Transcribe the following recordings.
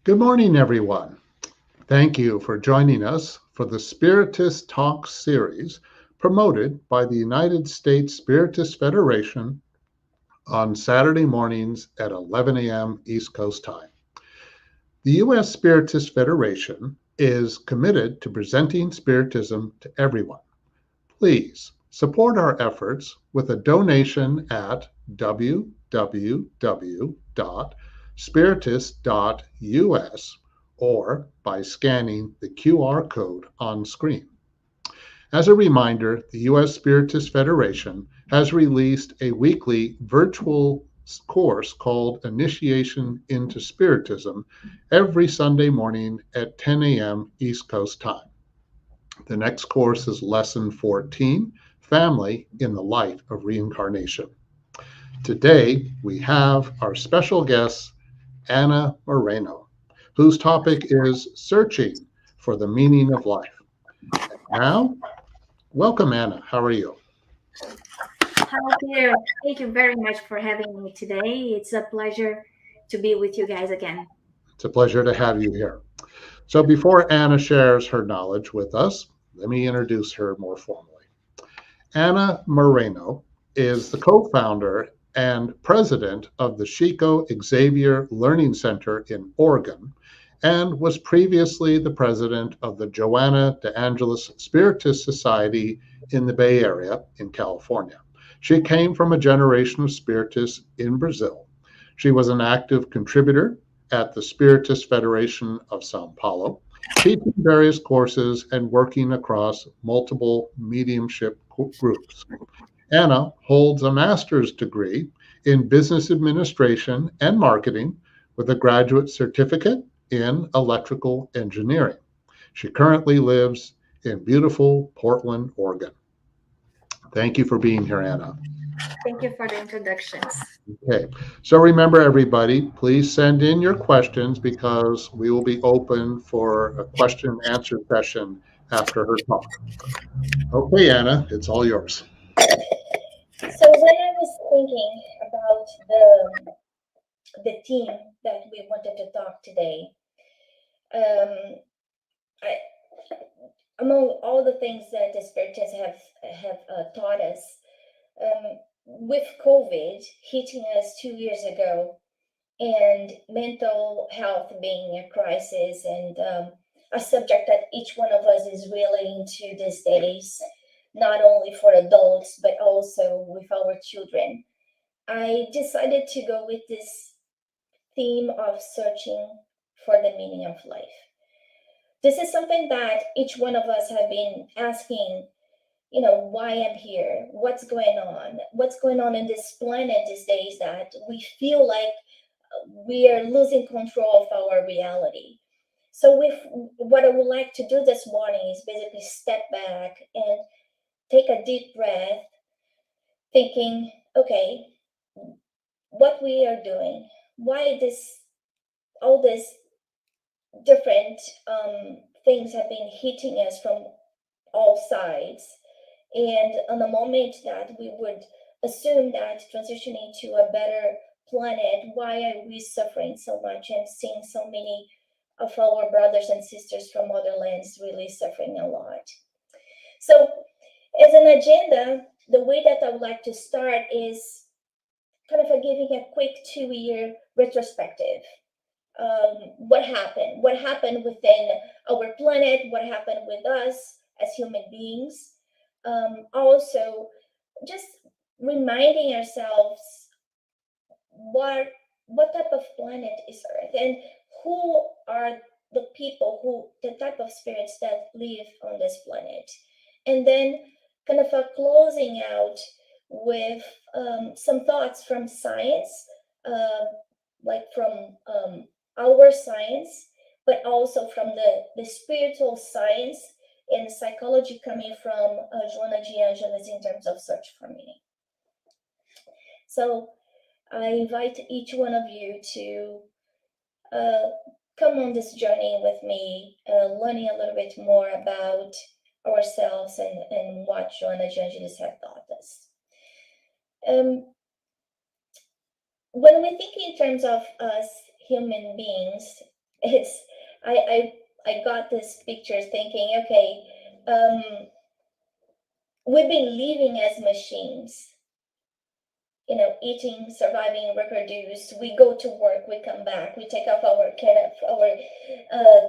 Good morning, everyone. Thank you for joining us for the Spiritist Talk series promoted by the United States Spiritist Federation on Saturday mornings at 11 a.m. East Coast time. The U.S. Spiritist Federation is committed to presenting Spiritism to everyone. Please support our efforts with a donation at www.spiritist.us or by scanning the QR code on screen. As a reminder, the U.S. Spiritist Federation has released a weekly virtual course called Initiation into Spiritism every Sunday morning at 10 a.m. East Coast time. The next course is Lesson 14, Family in the Light of Reincarnation. Today, we have our special guest, Anna Moreno, whose topic is Searching for the Meaning of Life. Now, welcome, Anna. How are you? Hi, Peter. Thank you very much for having me today. It's a pleasure to be with you guys again. It's a pleasure to have you here. So before Anna shares her knowledge with us, let me introduce her more formally. Anna Moreno is the co-founder and president of the Chico Xavier Learning Center in Oregon, and was previously the president of the Joanna de Angelis Spiritist Society in the Bay Area in California. She came from a generation of Spiritists in Brazil. She was an active contributor at the Spiritist Federation of Sao Paulo, teaching various courses and working across multiple mediumship groups. Anna holds a master's degree in business administration and marketing with a graduate certificate in electrical engineering. She currently lives in beautiful Portland, Oregon. Thank you for being here, Anna. Thank you for the introductions. Okay, so remember, everybody, please send in your questions because we will be open for a question and answer session after her talk. Okay, Anna, it's all yours. So when I was thinking about the theme that we wanted to talk today, I, among all the things that the spiritists have taught us, with COVID hitting us 2 years ago, and mental health being a crisis and a subject that each one of us is really into these days, not only for adults but also with our children, I decided to go with this theme of searching for the meaning of life. This is something that each one of us have been asking, why I'm here, what's going on in this planet these days, that we feel like we are losing control of our reality. So what I would like to do this morning is basically step back and take a deep breath, thinking, okay, what we are doing, why all these different things have been hitting us from all sides. And on the moment that we would assume that transitioning to a better planet, why are we suffering so much and seeing so many of our brothers and sisters from other lands really suffering a lot? So as an agenda, the way that I would like to start is kind of giving a quick 2-year retrospective. What happened within our planet, what happened with us as human beings. Also, just reminding ourselves what type of planet is Earth, and who are the people, the type of spirits that live on this planet. And then kind of closing out with some thoughts from science, like from our science, but also from the spiritual science and psychology coming from Joanna de Angelis in terms of search for meaning. So I invite each one of you to come on this journey with me, learning a little bit more about ourselves and what Joanna de Angelis had taught us. When we think in terms of us human beings, it's I got this picture thinking, okay, we've been living as machines, eating, surviving, reproduce. We go to work, we come back, we take off our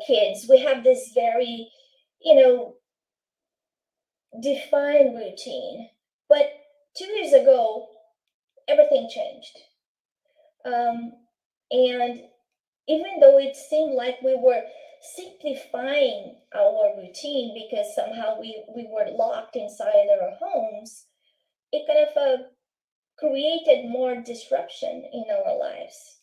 kids. We have this very, defined routine. But 2 years ago, everything changed. And even though it seemed like we were simplifying our routine because somehow we were locked inside our homes, it kind of created more disruption in our lives.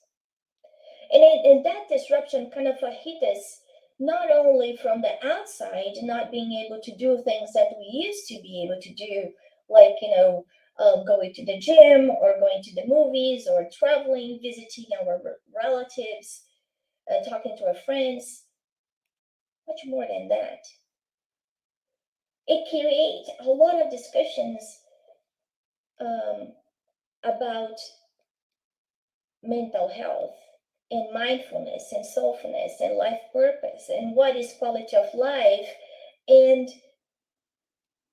And that disruption kind of hit us not only from the outside, not being able to do things that we used to be able to do, like, going to the gym or going to the movies or traveling, visiting our relatives, talking to our friends. Much more than that. It creates a lot of discussions about mental health and mindfulness and soulfulness and life purpose and what is quality of life and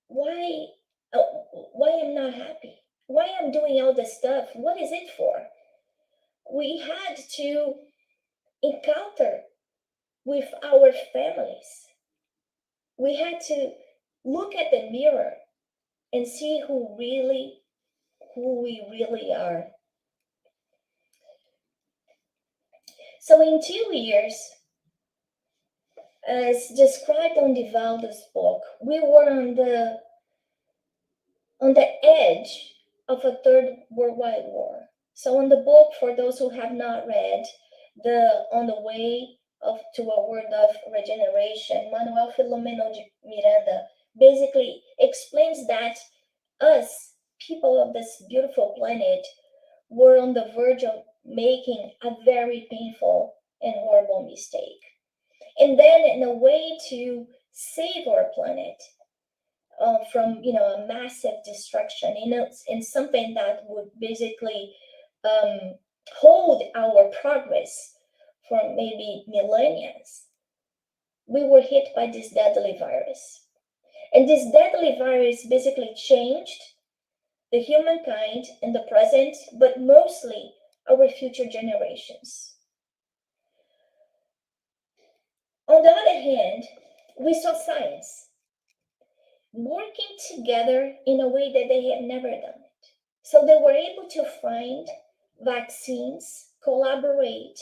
why I'm not happy, why I'm doing all this stuff, what is it for? We had to encounter with our families. We had to look at the mirror and see who we really are. So in 2 years, as described on Divaldo's book, we were on the edge of a third worldwide war. So in the book, for those who have not read, On the Way to a World of Regeneration, Manuel Filomeno de Miranda basically explains that us, people of this beautiful planet, were on the verge of making a very painful and horrible mistake. And then in a way to save our planet from, a massive destruction, in something that would basically hold our progress for maybe millennia, we were hit by this deadly virus. And this deadly virus basically changed the humankind in the present, but mostly our future generations. On the other hand, we saw science working together in a way that they had never done it. So they were able to find vaccines, collaborate,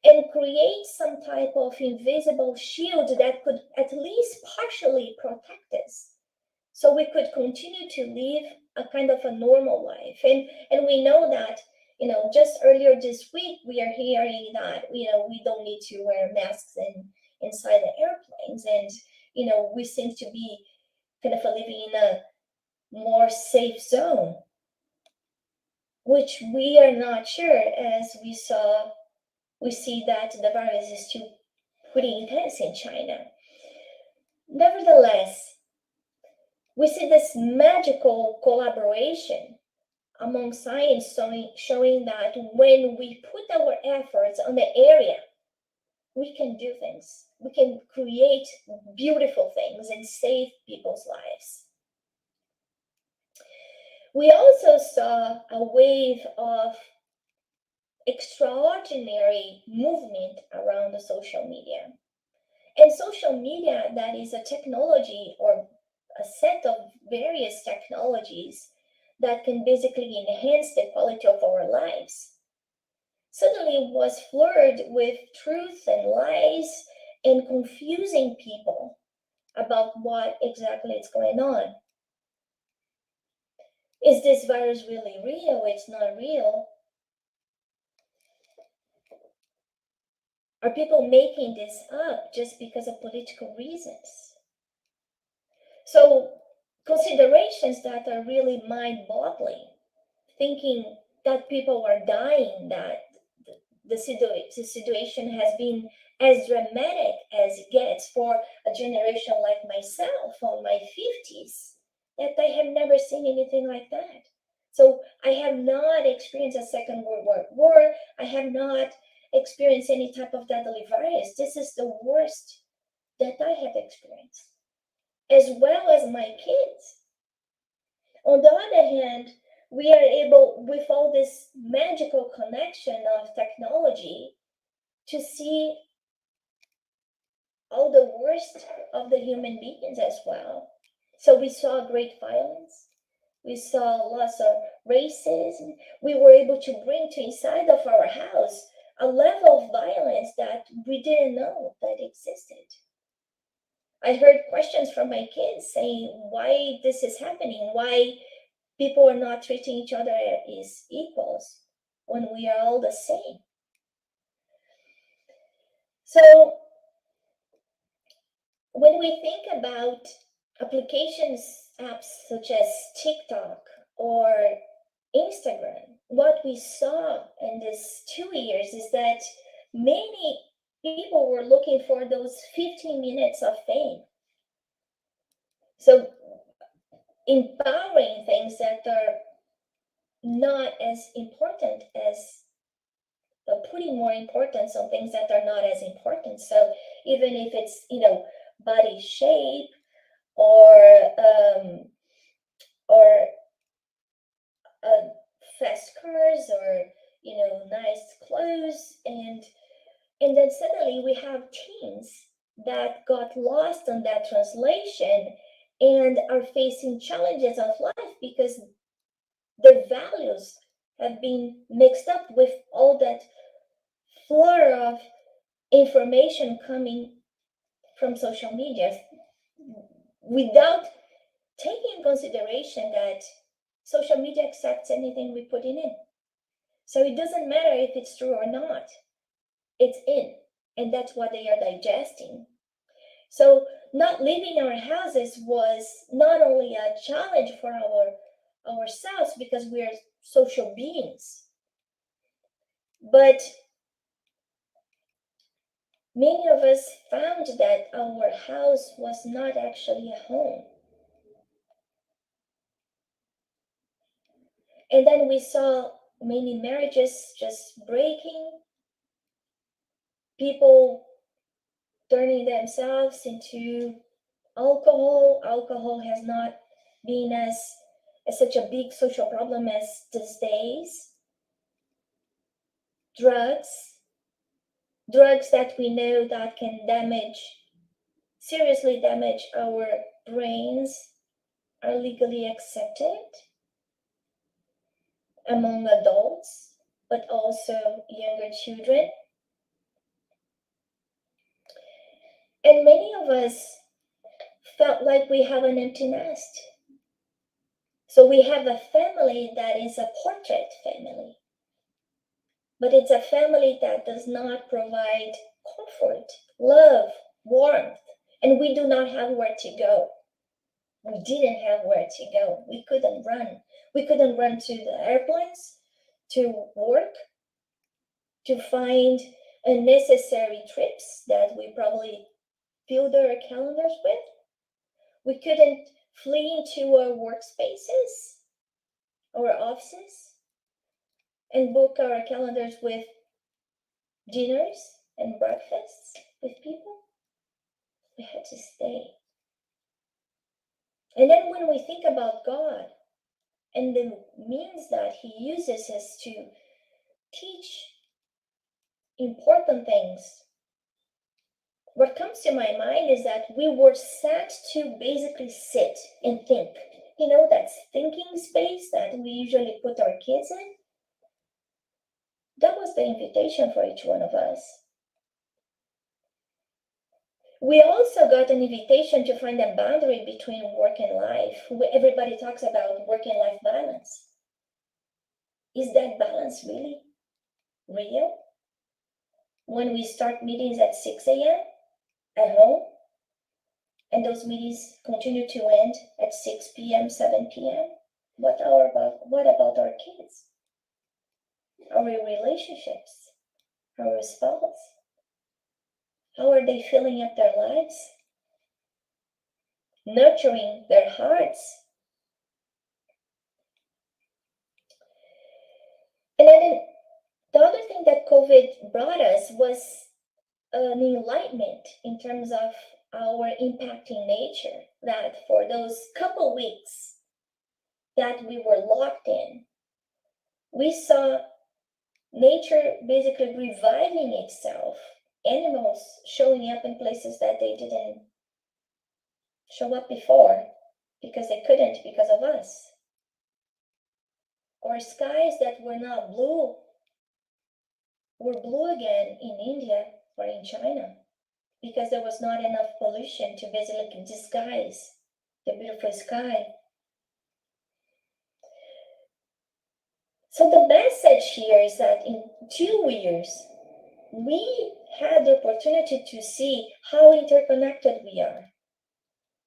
and create some type of invisible shield that could at least partially protect us, so we could continue to live a kind of a normal life. And we know that, just earlier this week, we are hearing that, we don't need to wear masks inside the airplanes. And, we seem to be kind of living in a more safe zone, which we are not sure, as we see that the virus is still pretty intense in China. Nevertheless, we see this magical collaboration among science showing that when we put our efforts on the area, we can do things. We can create beautiful things and save people's lives. We also saw a wave of extraordinary movement around the social media. And social media, that is a technology or a set of various technologies that can basically enhance the quality of our lives, suddenly was flooded with truth and lies and confusing people about what exactly is going on. Is this virus really real? It's not real. Are people making this up just because of political reasons? So considerations that are really mind-boggling, thinking that people are dying, that the situation has been as dramatic as it gets for a generation like myself on my 50s, that I have never seen anything like that. So I have not experienced a Second World War. I have not experienced any type of deadly virus. This is the worst that I have experienced, as well as my kids. On the other hand, we are able, with all this magical connection of technology, to see all the worst of the human beings as well. So we saw great violence. We saw lots of racism. We were able to bring to inside of our house a level of violence that we didn't know that existed. I heard questions from my kids saying why this is happening, why people are not treating each other as equals when we are all the same. So when we think about apps such as TikTok or Instagram, what we saw in these 2 years is that many people were looking for those 15 minutes of fame. So empowering things that are not as important as putting more importance on things that are not as important. So even if it's, body shape or fast cars or, nice clothes. And then suddenly we have teens that got lost in that translation and are facing challenges of life because their values have been mixed up with all that flood of information coming from social media without taking in consideration that social media accepts anything we put in it. So it doesn't matter if it's true or not, it's in, and that's what they are digesting. So not leaving our houses was not only a challenge for ourselves because we are social beings, but many of us found that our house was not actually a home. And then we saw many marriages just breaking, people turning themselves into alcohol. Alcohol has not been as such a big social problem as these days. Drugs that we know that can seriously damage our brains are legally accepted among adults, but also younger children. And many of us felt like we have an empty nest. So we have a family that is a portrait family, but it's a family that does not provide comfort, love, warmth, and we do not have where to go. We didn't have where to go. We couldn't run. We couldn't run to the airplanes, to work, to find unnecessary trips that we probably filled our calendars with. We couldn't flee into our workspaces, our offices, and book our calendars with dinners and breakfasts with people. We had to stay. And then when we think about God and the means that He uses us to teach important things, what comes to my mind is that we were set to basically sit and think. That thinking space that we usually put our kids in. That was the invitation for each one of us. We also got an invitation to find a boundary between work and life. Everybody talks about work and life balance. Is that balance really real? When we start meetings at 6 a.m. at home, and those meetings continue to end at 6 p.m., 7 p.m., what about our kids? Our relationships? Our spouse? How are they filling up their lives? Nurturing their hearts? And then the other thing that COVID COVID brought us was an enlightenment in terms of our impacting nature, that for those couple weeks that we were locked in, we saw nature basically reviving itself, animals showing up in places that they didn't show up before because they couldn't because of us, or skies that were not blue were blue again in India or in China because there was not enough pollution to basically disguise the beautiful sky. So the message here is that in 2 years, we had the opportunity to see how interconnected we are.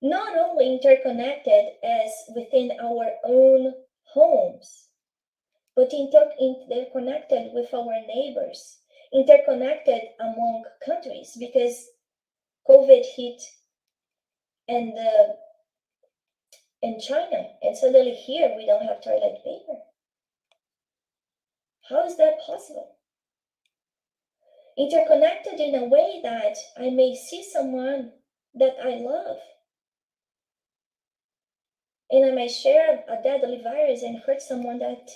Not only interconnected as within our own homes, but interconnected with our neighbors, interconnected among countries, because COVID hit in China, and suddenly here we don't have toilet paper. How is that possible? Interconnected in a way that I may see someone that I love, and I may share a deadly virus and hurt someone that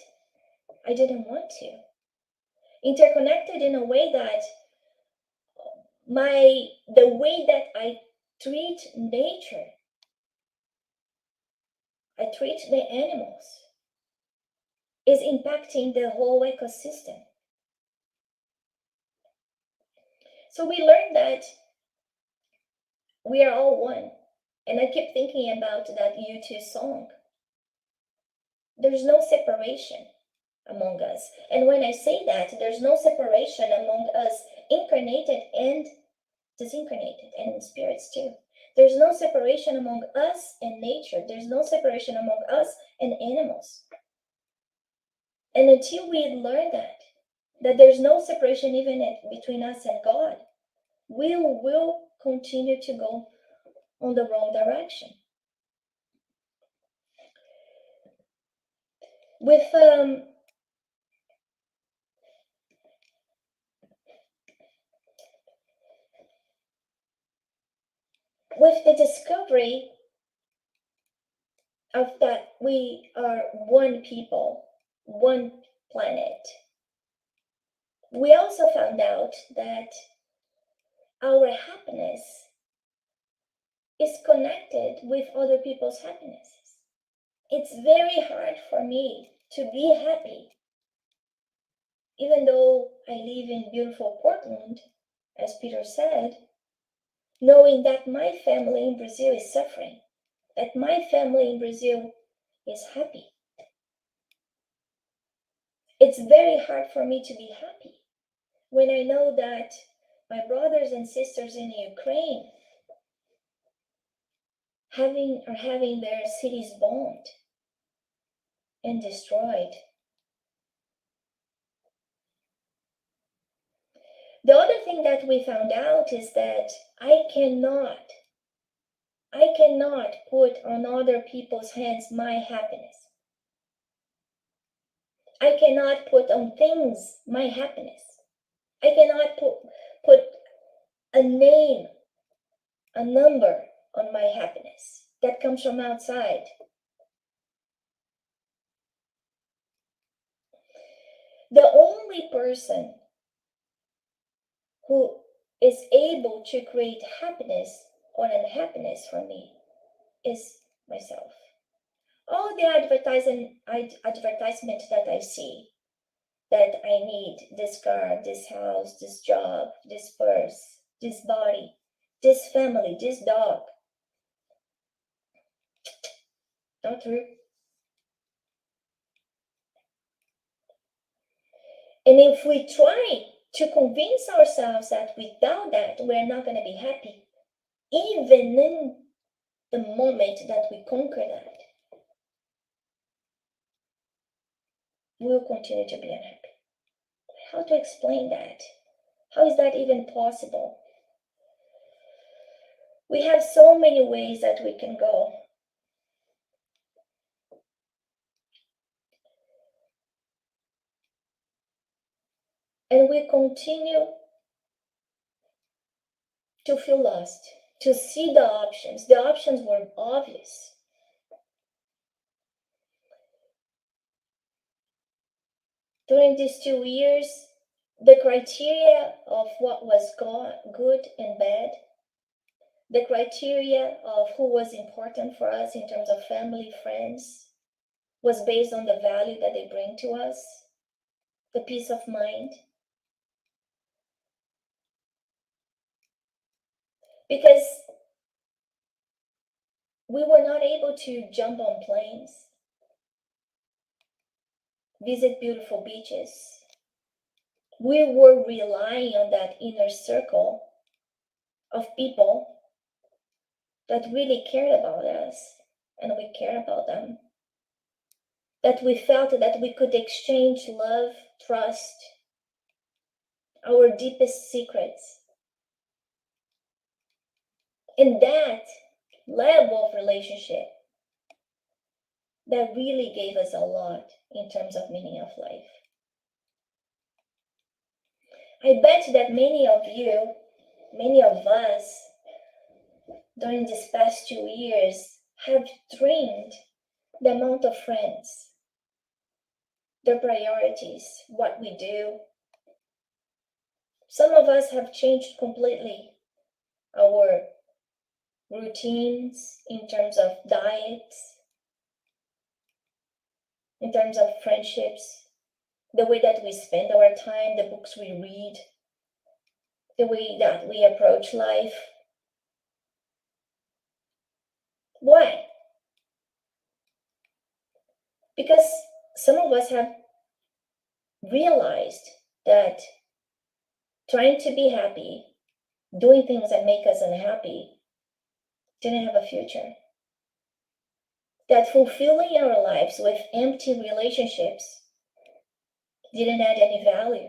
I didn't want to. Interconnected in a way that the way that I treat nature, I treat the animals, is impacting the whole ecosystem. So we learned that we are all one. And I keep thinking about that U2 song. There's no separation among us. And when I say that, there's no separation among us incarnated and disincarnated, and in spirits too. There's no separation among us and nature. There's no separation among us and animals. And until we learn that there's no separation even between us and God, we will continue to go on the wrong direction. With the discovery of that we are one people, one planet, we also found out that our happiness is connected with other people's happiness. It's very hard for me to be happy, even though I live in beautiful Portland, as Peter said, knowing that my family in Brazil is suffering, that my family in Brazil is happy. It's very hard for me to be happy when I know that my brothers and sisters in Ukraine are having their cities bombed and destroyed. The other thing that we found out is that I cannot put on other people's hands my happiness. I cannot put on things my happiness. I cannot put a name, a number on my happiness that comes from outside. The only person who is able to create happiness or unhappiness for me is myself. All the advertisement that I see, that I need this car, this house, this job, this purse, this body, this family, this dog. Not true. And if we try to convince ourselves that without that we're not going to be happy, even in the moment that we conquer that, we'll continue to be unhappy. How to explain that? How is that even possible? We have so many ways that we can go. And we continue to feel lost, to see the options. The options were obvious. During these 2 years, the criteria of what was good and bad, the criteria of who was important for us in terms of family, friends, was based on the value that they bring to us, the peace of mind. Because we were not able to jump on planes, visit beautiful beaches. We were relying on that inner circle of people that really cared about us, and we care about them. That we felt that we could exchange love, trust, our deepest secrets. And that level of relationship that really gave us a lot in terms of meaning of life. I bet that many of you, many of us, during these past 2 years have dreamed the amount of friends, their priorities, what we do. Some of us have changed completely our routines in terms of diets, in terms of friendships, the way that we spend our time, the books we read, the way that we approach life. Why? Because some of us have realized that trying to be happy, doing things that make us unhappy, didn't have a future. That fulfilling our lives with empty relationships didn't add any value.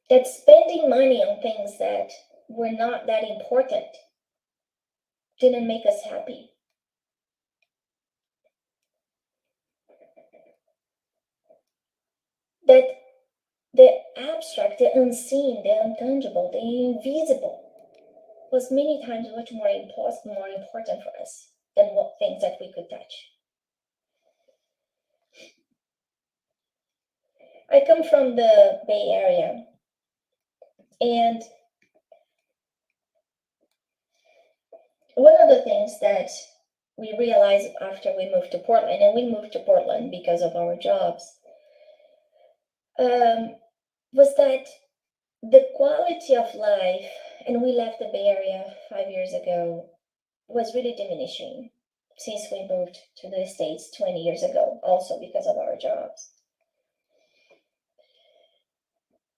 That spending money on things that were not that important didn't make us happy. That the abstract, the unseen, the intangible, the invisible was many times much more important for us than what things that we could touch. I come from the Bay Area, and one of the things that we realized after we moved to Portland, and we moved to Portland because of our jobs, was that the quality of life, and we left the Bay Area 5 years ago, was really diminishing since we moved to the States 20 years ago, also because of our jobs.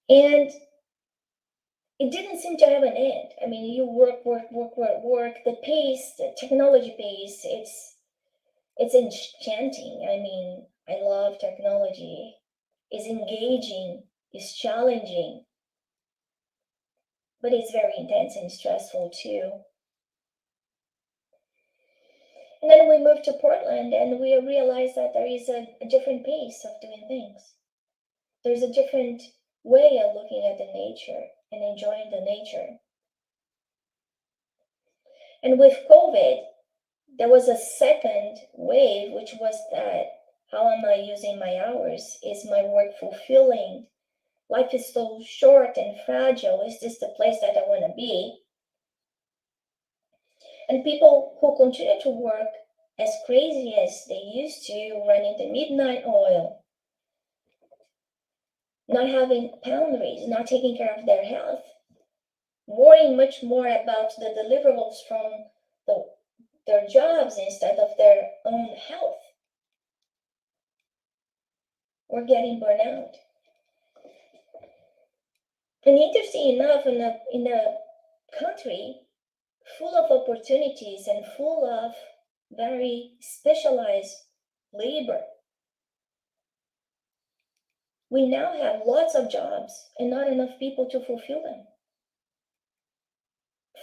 And it didn't seem to have an end. I mean, you work. The pace, the technology pace, it's enchanting. I mean, I love technology. It's engaging, it's challenging, but it's very intense and stressful too. And then we moved to Portland, and we realized that there is a different pace of doing things. There's a different way of looking at the nature and enjoying the nature. And with COVID, there was a second wave, which was that, how am I using my hours? Is my work fulfilling? Life is so short and fragile. Is this the place that I want to be? And people who continue to work as crazy as they used to, running the midnight oil, not having boundaries, not taking care of their health, worrying much more about the deliverables from their jobs instead of their own health, we're getting burnout. And interesting enough, in a country full of opportunities and full of very specialized labor, we now have lots of jobs and not enough people to fulfill them.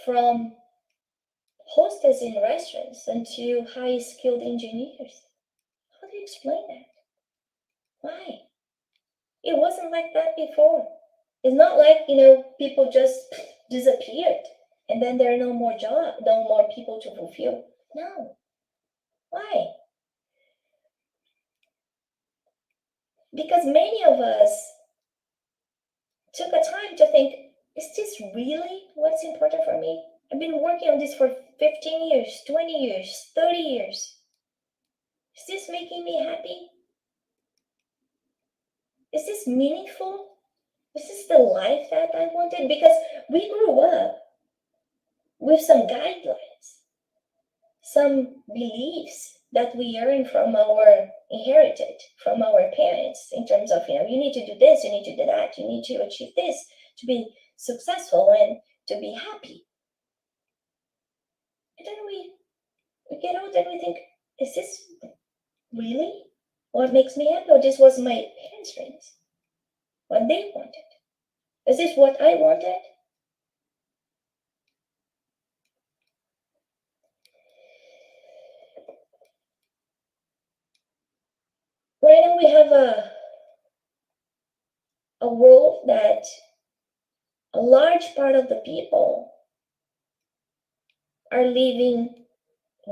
From hostess in restaurants and to high-skilled engineers. How do you explain that? Why? It wasn't wasn't like that before. It's not like, people just disappeared and then there are no more people to fulfill. No. Why? Because many of us took a time to think, is this really what's important for me? I've been working on this for 15 years, 20 years, 30 years. Is this making me happy? Is this meaningful? Is this the life that I wanted? Because we grew up with some guidelines, some beliefs that we earned from inherited from our parents in terms of, you need to do this, you need to do that, you need to achieve this to be successful and to be happy. And then we get old and we think, is this really what makes me happy? Or this was my parents' dreams, what they wanted? Is this what I wanted? Right now we have a world that a large part of the people are living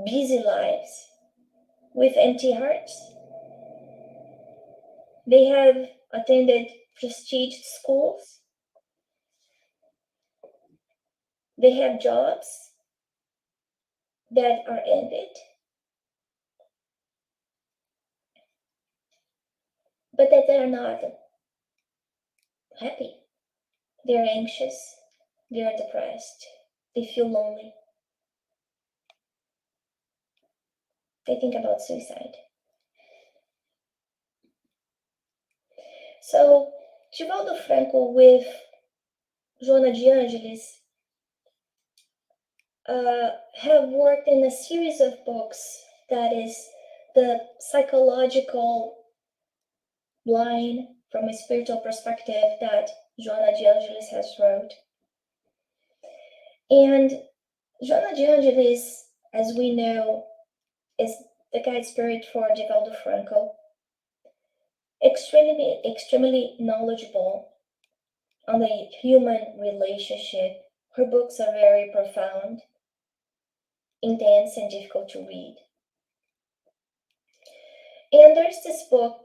busy lives with empty hearts. They have attended prestigious schools. They have jobs that are envied. But that they are not happy. They are anxious. They are depressed. They feel lonely. They think about suicide. So, Divaldo Franco with Joana de Angelis have worked in a series of books that is the psychological line from a spiritual perspective that Joana de Angelis has wrote. And Joana de Angelis, as we know, is the guide spirit for Divaldo Franco. Extremely knowledgeable on the human relationship. Her books are very profound, intense, and difficult to read. And there's this book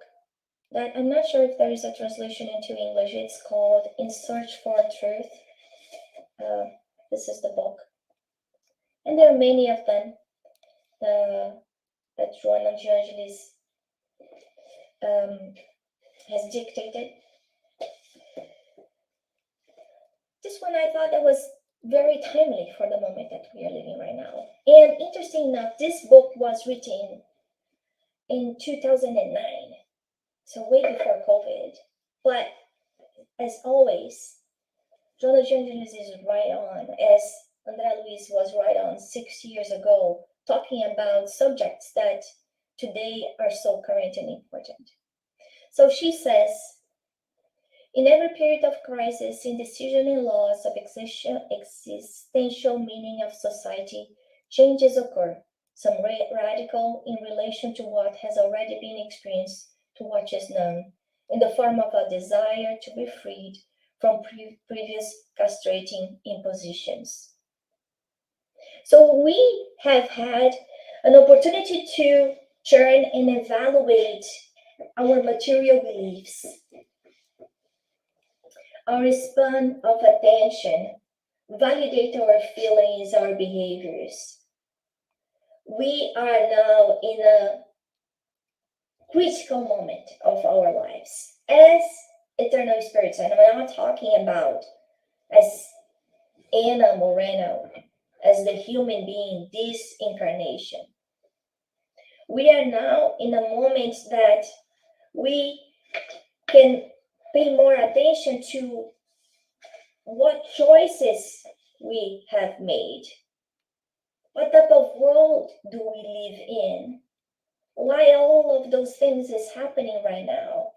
that I'm not sure if there is a translation into English. It's called In Search for Truth. This is the book. And there are many of them that Joana de Angelis has dictated. This one I thought that was very timely for the moment that we are living right now. And interesting enough, this book was written in 2009, so way before COVID. But as always, Joana de Angelis is right on, as André Luiz was right on 6 years ago, talking about subjects that today are so current and important. So she says, in every period of crisis, indecision and loss of existential meaning of society, changes occur, some radical in relation to what has already been experienced, to what is known, in the form of a desire to be freed from previous castrating impositions. So we have had an opportunity to turn and evaluate our material beliefs, our span of attention, validate our feelings, our behaviors. We are now in a critical moment of our lives as eternal spirits. And I'm not talking about as Ana Moreno, as the human being, this incarnation. We are now in a moment that we can pay more attention to what choices we have made. What type of world do we live in? Why all of those things is happening right now?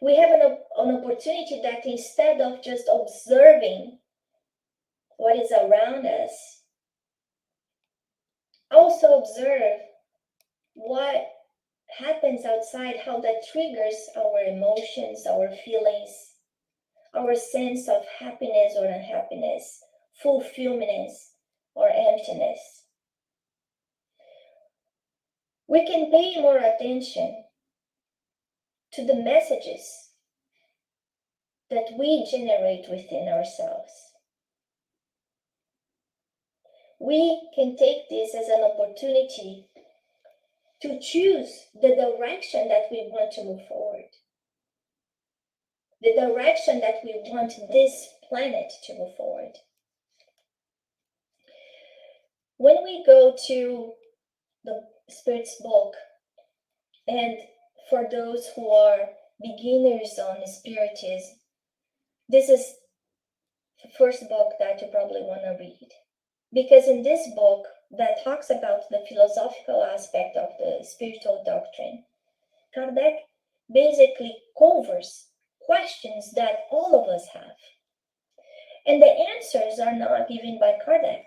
We have an opportunity that instead of just observing what is around us, also observe what happens outside, how that triggers our emotions, our feelings, our sense of happiness or unhappiness, fulfillment or emptiness. We can pay more attention to the messages that we generate within ourselves. We can take this as an opportunity to choose the direction that we want to move forward, the direction that we want this planet to move forward. When we go to the Spirit's book, and for those who are beginners on Spiritism, this is the first book that you probably want to read. Because in this book that talks about the philosophical aspect of the spiritual doctrine, Kardec basically covers questions that all of us have. And the answers are not given by Kardec.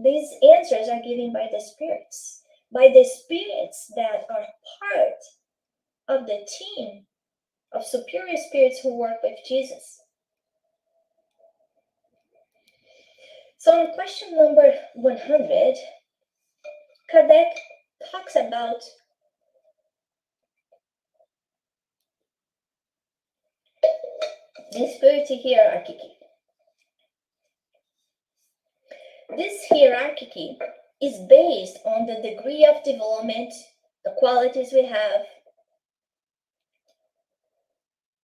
These answers are given by the spirits that are part of the team of superior spirits who work with Jesus. So in question number 100, Kardec talks about the spiritual hierarchy. This hierarchy is based on the degree of development, the qualities we have,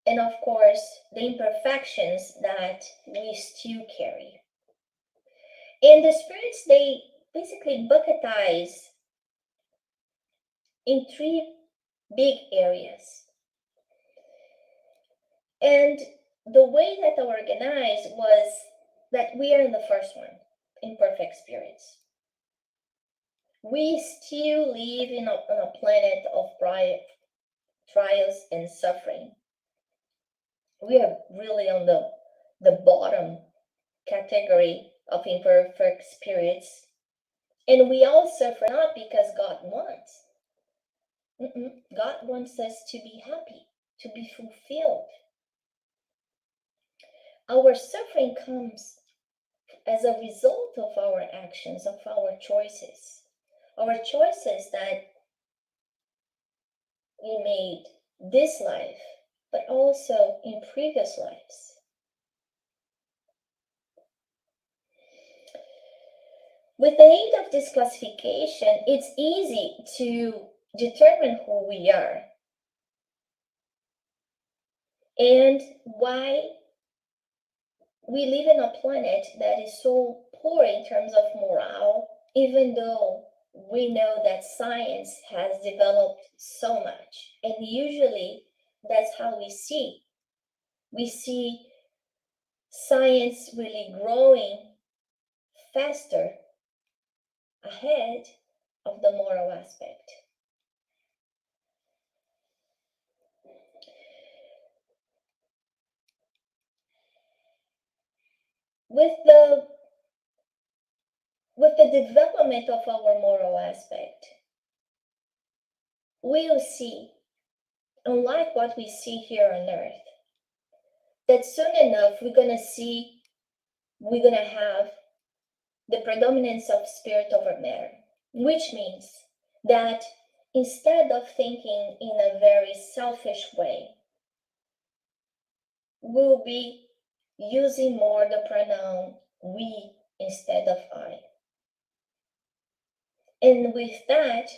and of course, the imperfections that we still carry. And the spirits, they basically bucketize in 3 big areas. And the way that they're organized was that we are in the first one, imperfect spirits. We still live on a planet of trials and suffering. We are really on the bottom category of imperfect spirits. And we all suffer not because God wants. God wants us to be happy, to be fulfilled. Our suffering comes as a result of our actions, of our choices. Our choices that we made this life, but also in previous lives. With the aid of this classification, it's easy to determine who we are and why we live in a planet that is so poor in terms of morale, even though we know that science has developed so much. And usually that's how we see. We see science really growing faster ahead of the moral aspect. With the development of our moral aspect, we'll see, unlike what we see here on earth, that soon enough we're going to have the predominance of spirit over matter, which means that instead of thinking in a very selfish way, we'll be using more the pronoun we instead of I. And with that,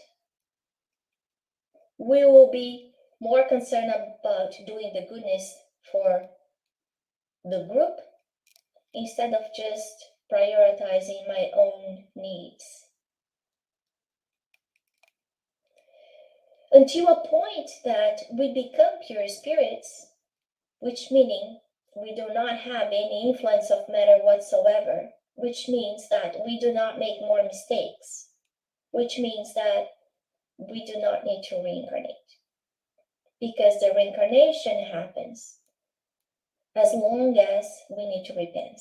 we will be more concerned about doing the goodness for the group instead of just prioritizing my own needs. Until a point that we become pure spirits, which meaning we do not have any influence of matter whatsoever, which means that we do not make more mistakes, which means that we do not need to reincarnate, because the reincarnation happens as long as we need to repent,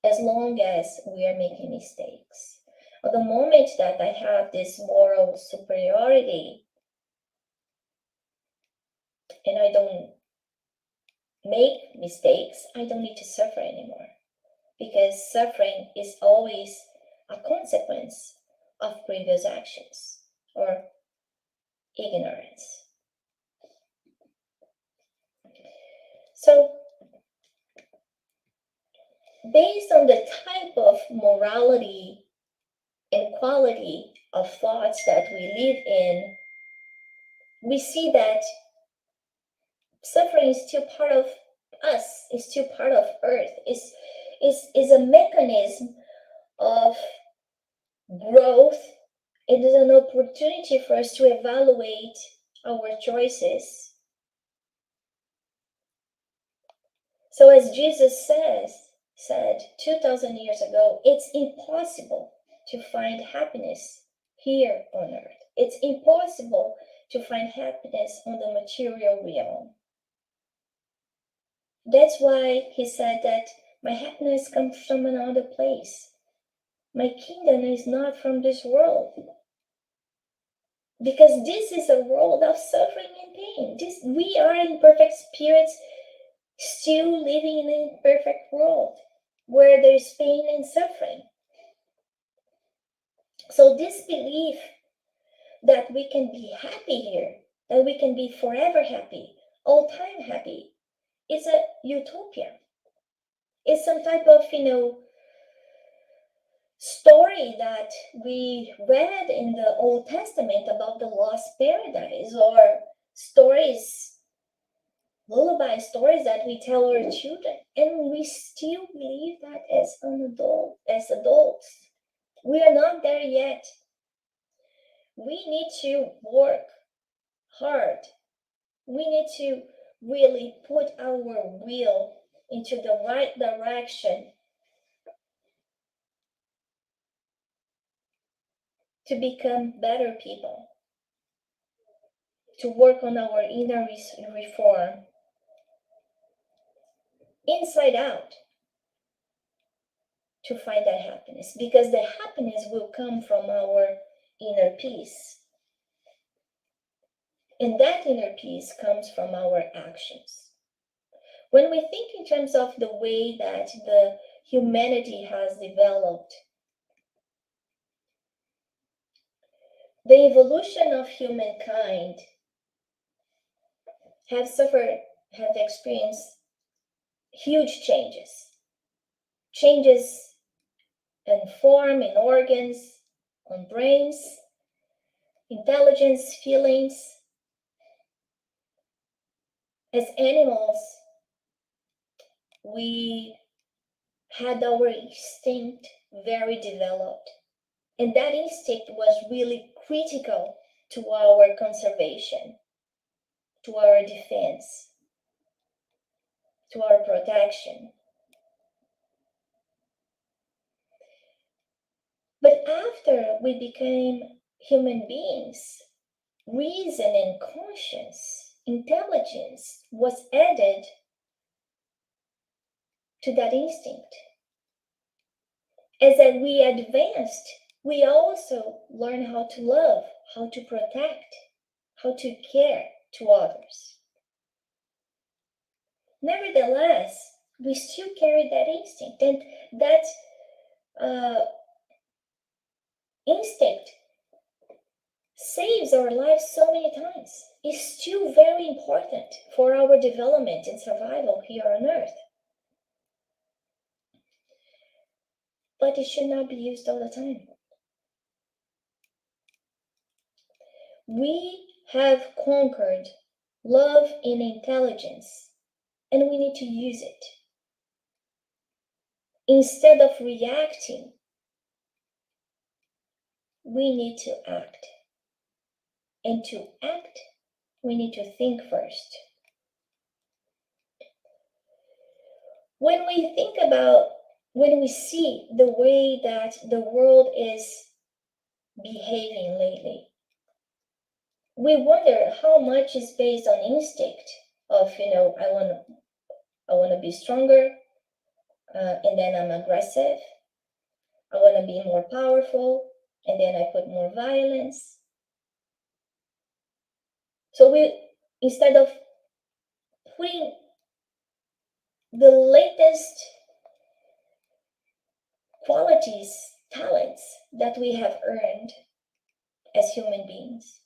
as long as we are making mistakes. At the moment that I have this moral superiority, and I don't make mistakes, I don't need to suffer anymore, because suffering is always a consequence of previous actions or ignorance. So, based on the type of morality and quality of thoughts that we live in, we see that suffering is still part of us, is still part of Earth, is a mechanism of growth. It is an opportunity for us to evaluate our choices. So as Jesus said 2,000 years ago, it's impossible to find happiness here on earth. It's impossible to find happiness on the material realm. That's why he said that my happiness comes from another place. My kingdom is not from this world. Because this is a world of suffering and pain. We are imperfect spirits still living in an imperfect world where there's pain and suffering. So this belief that we can be happy here, that we can be forever happy, all time happy, is a utopia. It's some type of, story that we read in the Old Testament about the lost paradise, or stories, lullaby stories that we tell our children, and we still believe that as adults. We are not there yet. We need to work hard. We need to really put our will into the right direction to become better people, to work on our inner reform, inside out, to find that happiness, because the happiness will come from our inner peace. And that inner peace comes from our actions. When we think in terms of the way that the humanity has developed, the evolution of humankind have experienced huge changes in form, in organs, on brains, intelligence, feelings. As animals, we had our instinct very developed, and that instinct was really critical to our conservation, to our defense, to our protection. But after we became human beings, reason and conscience, intelligence was added to that instinct. As we advanced, we also learned how to love, how to protect, how to care to others. Nevertheless, we still carry that instinct, and that instinct saves our lives so many times. It's still very important for our development and survival here on earth. But it should not be used all the time. We have conquered love and intelligence, and we need to use it. Instead of reacting, we need to act. And to act, we need to think first. When we see the way that the world is behaving lately, we wonder how much is based on instinct of, I want to be stronger, and then I'm aggressive. I want to be more powerful, and then I put more violence. So instead of putting the latest qualities, talents that we have earned as human beings,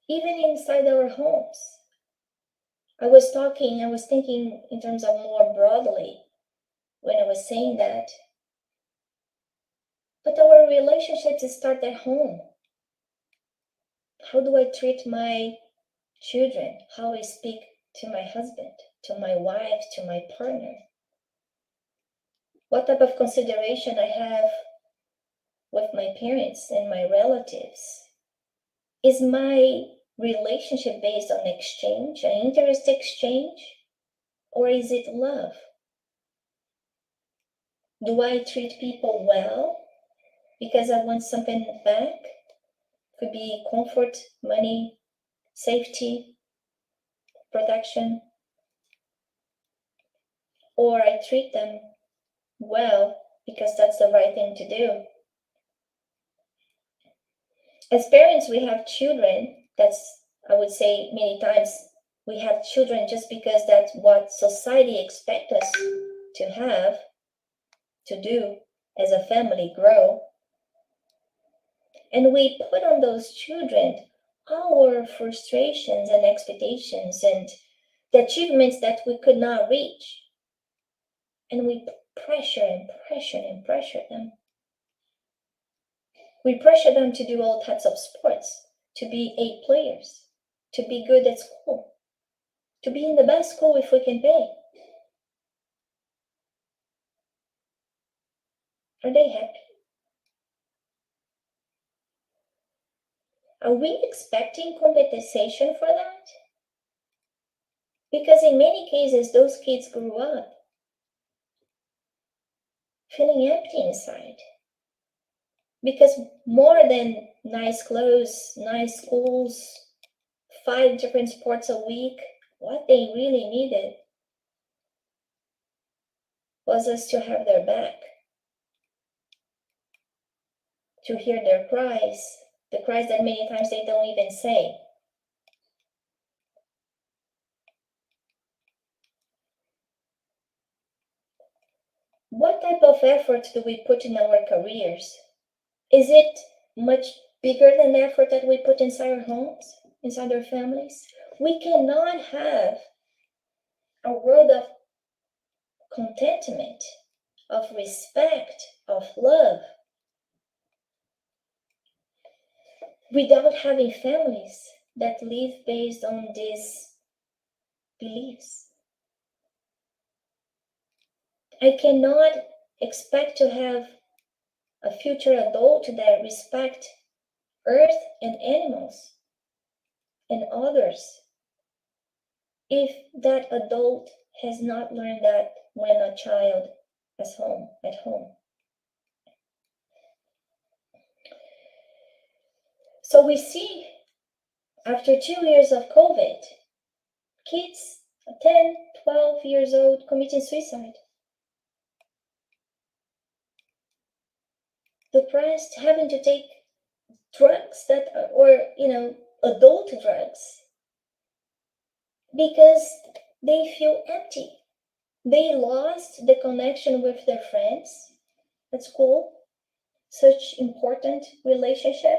even inside our homes. I was thinking in terms of more broadly when I was saying that. But our relationships start at home. How do I treat my children? How I speak to my husband, to my wife, to my partner? What type of consideration I have with my parents and my relatives? Is my relationship based on exchange, an interest exchange, or is it love? Do I treat people well because I want something back? Could be comfort, money, safety, protection. Or I treat them well because that's the right thing to do. As parents, we have children. I would say many times, we have children just because that's what society expects us to have, to do as a family, grow. And we put on those children our frustrations and expectations and the achievements that we could not reach. And we pressure and pressure and pressure them. We pressure them to do all types of sports, to be A players, to be good at school, to be in the best school if we can pay. Are they happy? Are we expecting compensation for that? Because in many cases, those kids grew up feeling empty inside. Because more than nice clothes, nice schools, 5 different sports a week, what they really needed was us to have their back, to hear their cries, the cries that many times they don't even say. What type of effort do we put in our careers? Is it much bigger than the effort that we put inside our homes, inside our families? We cannot have a world of contentment, of respect, of love, without having families that live based on these beliefs. I cannot expect to have a future adult that respect earth and animals and others if that adult has not learned that when a child is at home. So we see after 2 years of COVID, kids 10, 12 years old committing suicide. Depressed, having to take drugs adult drugs, because they feel empty. They lost the connection with their friends at school, such important relationship.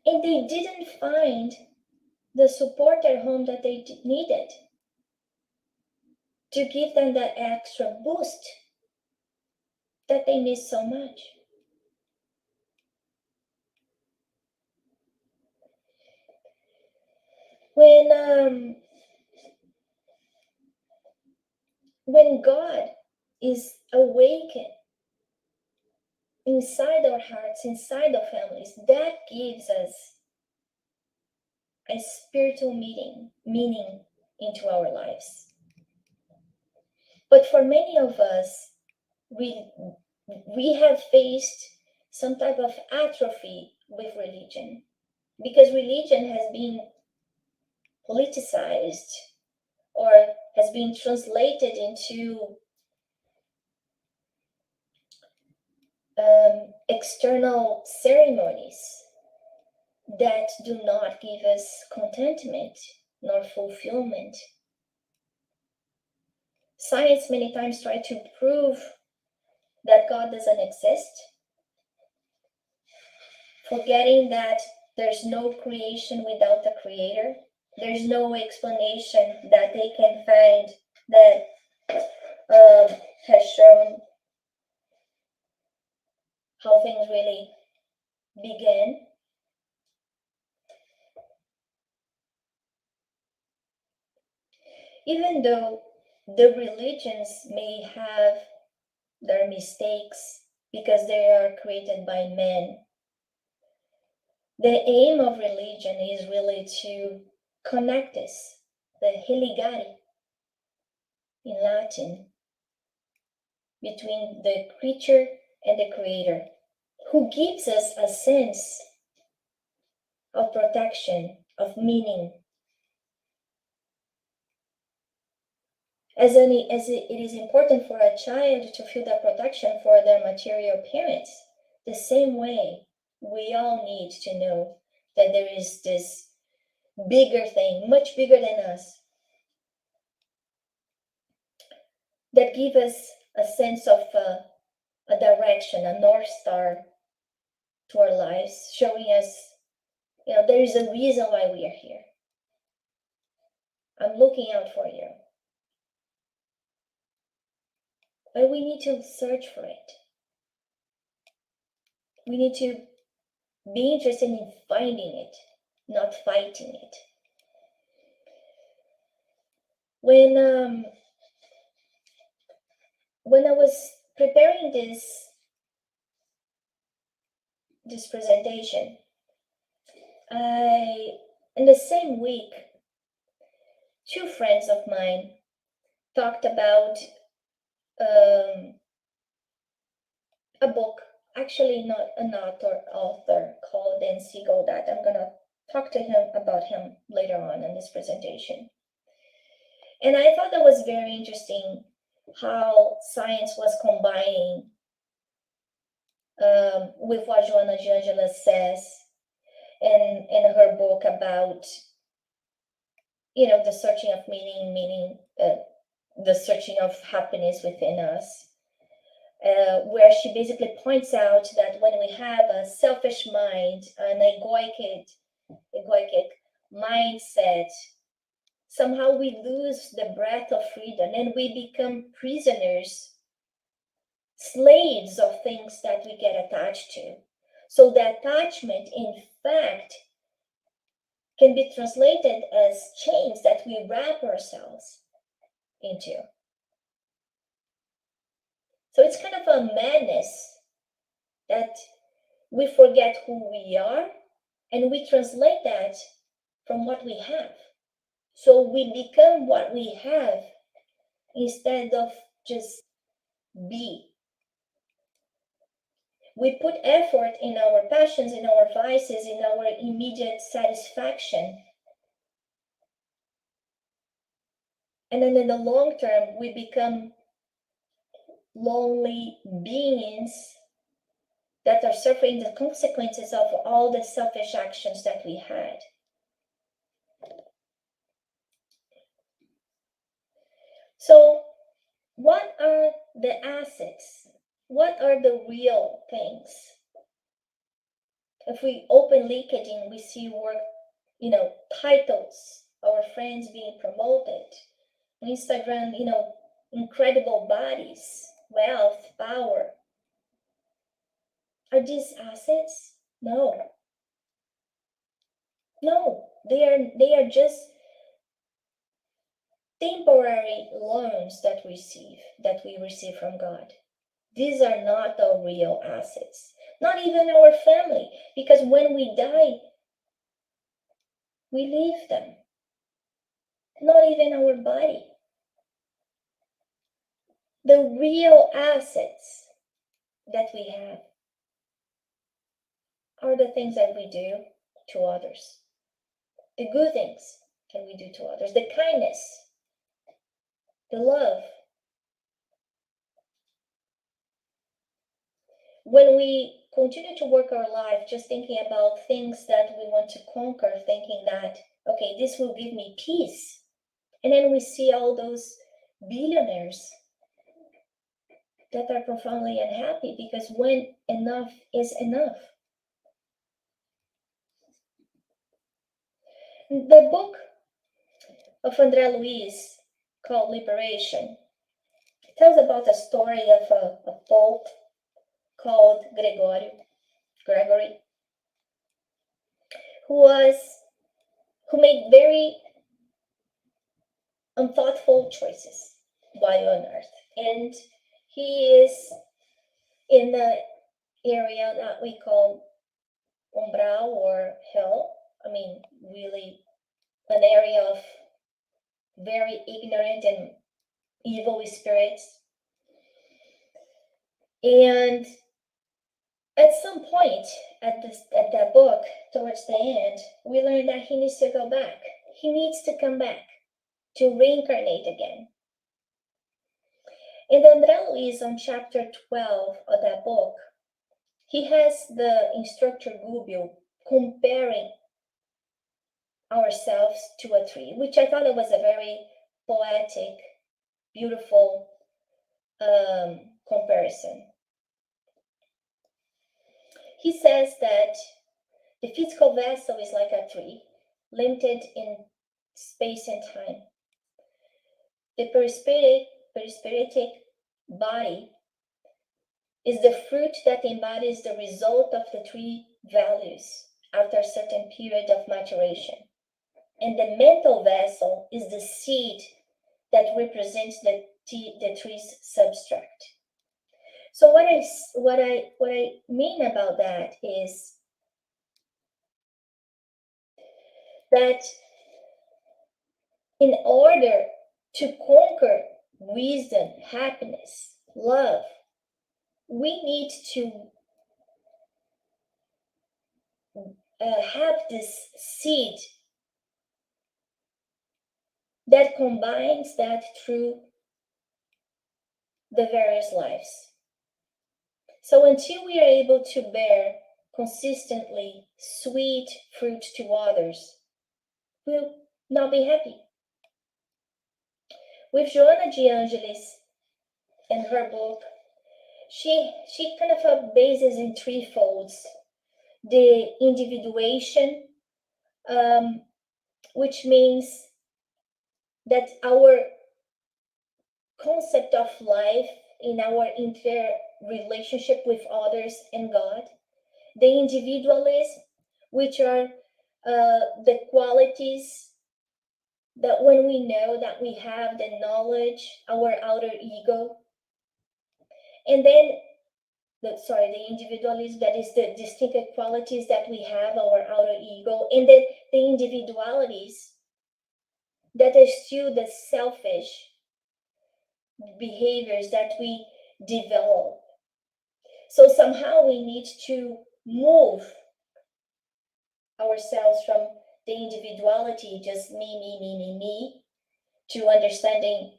And they didn't find the support at home that they needed to give them that extra boost that they miss so much. When God is awakened inside our hearts, inside our families, that gives us a spiritual meaning into our lives. But for many of us, we have faced some type of atrophy with religion, because religion has been politicized or has been translated into external ceremonies that do not give us contentment nor fulfillment. Science many times try to prove that God doesn't exist, forgetting that there's no creation without the Creator. There's no explanation that they can find that has shown how things really began. Even though the religions may have their mistakes because they are created by men, the aim of religion is really to connect us, the religare in Latin, between the creature and the Creator, who gives us a sense of protection, of meaning. As it is important for a child to feel that protection for their material parents, the same way we all need to know that there is this bigger thing, much bigger than us, that gives us a sense of a direction, a North Star to our lives, showing us, there is a reason why we are here. I'm looking out for you. But we need to search for it. We need to be interested in finding it, not fighting it. When I was preparing this presentation, in the same week, two friends of mine talked about a book, actually not an author called Dan Siegel, that I'm gonna talk to him about him later on in this presentation. And I thought that was very interesting how science was combining with what Joana de Angela says in her book about, the searching of meaning, the searching of happiness within us, where she basically points out that when we have a selfish mind, an egoic mindset, somehow we lose the breath of freedom and we become prisoners, slaves of things that we get attached to. So the attachment, in fact, can be translated as chains that we wrap ourselves into. So it's kind of a madness that we forget who we are and we translate that from what we have. So we become what we have instead of just be. We put effort in our passions, in our vices, in our immediate satisfaction. And then in the long term, we become lonely beings that are suffering the consequences of all the selfish actions that we had. So, what are the assets? What are the real things? If we open LinkedIn, we see work, titles, our friends being promoted. Instagram, incredible bodies, wealth, power. Are these assets? No. No, they are just temporary loans that we receive from God. These are not our real assets. Not even our family, because when we die, we leave them. Not even our body. The real assets that we have are the things that we do to others. The good things that we do to others. The kindness. The love. When we continue to work our life just thinking about things that we want to conquer, thinking that, okay, this will give me peace. And then we see all those billionaires that are profoundly unhappy because when enough is enough. The book of André Luiz called Liberation tells about a story of a pope called Gregory, who made very unthoughtful choices while on earth. And he is in the area that we call umbral or hell. I mean, really an area of very ignorant and evil spirits. And at some point at that book, towards the end, we learn that he needs to go back. He needs to come back to reincarnate again. And André Luiz, on chapter 12 of that book, he has the instructor Gubbio comparing ourselves to a tree, which I thought it was a very poetic, beautiful comparison. He says that the physical vessel is like a tree, limited in space and time. The perispiritic body is the fruit that embodies the result of the three values after a certain period of maturation. And the mental vessel is the seed that represents the tree's substract. So what I mean about that is that in order to conquer wisdom, happiness, love, we need to have this seed that combines that through the various lives. So until we are able to bear consistently sweet fruit to others, we'll not be happy. With Joana de Angelis in her book, she kind of bases in three folds: the individuation, which means that our concept of life in our interrelationship with others and God; the individualism, which are the qualities that when we know that we have the knowledge, our outer ego; and then the individualism, that is the distinctive qualities that we have, our outer ego; and then the individualities that are still the selfish behaviors that we develop. So somehow we need to move ourselves from the individuality, just me, to understanding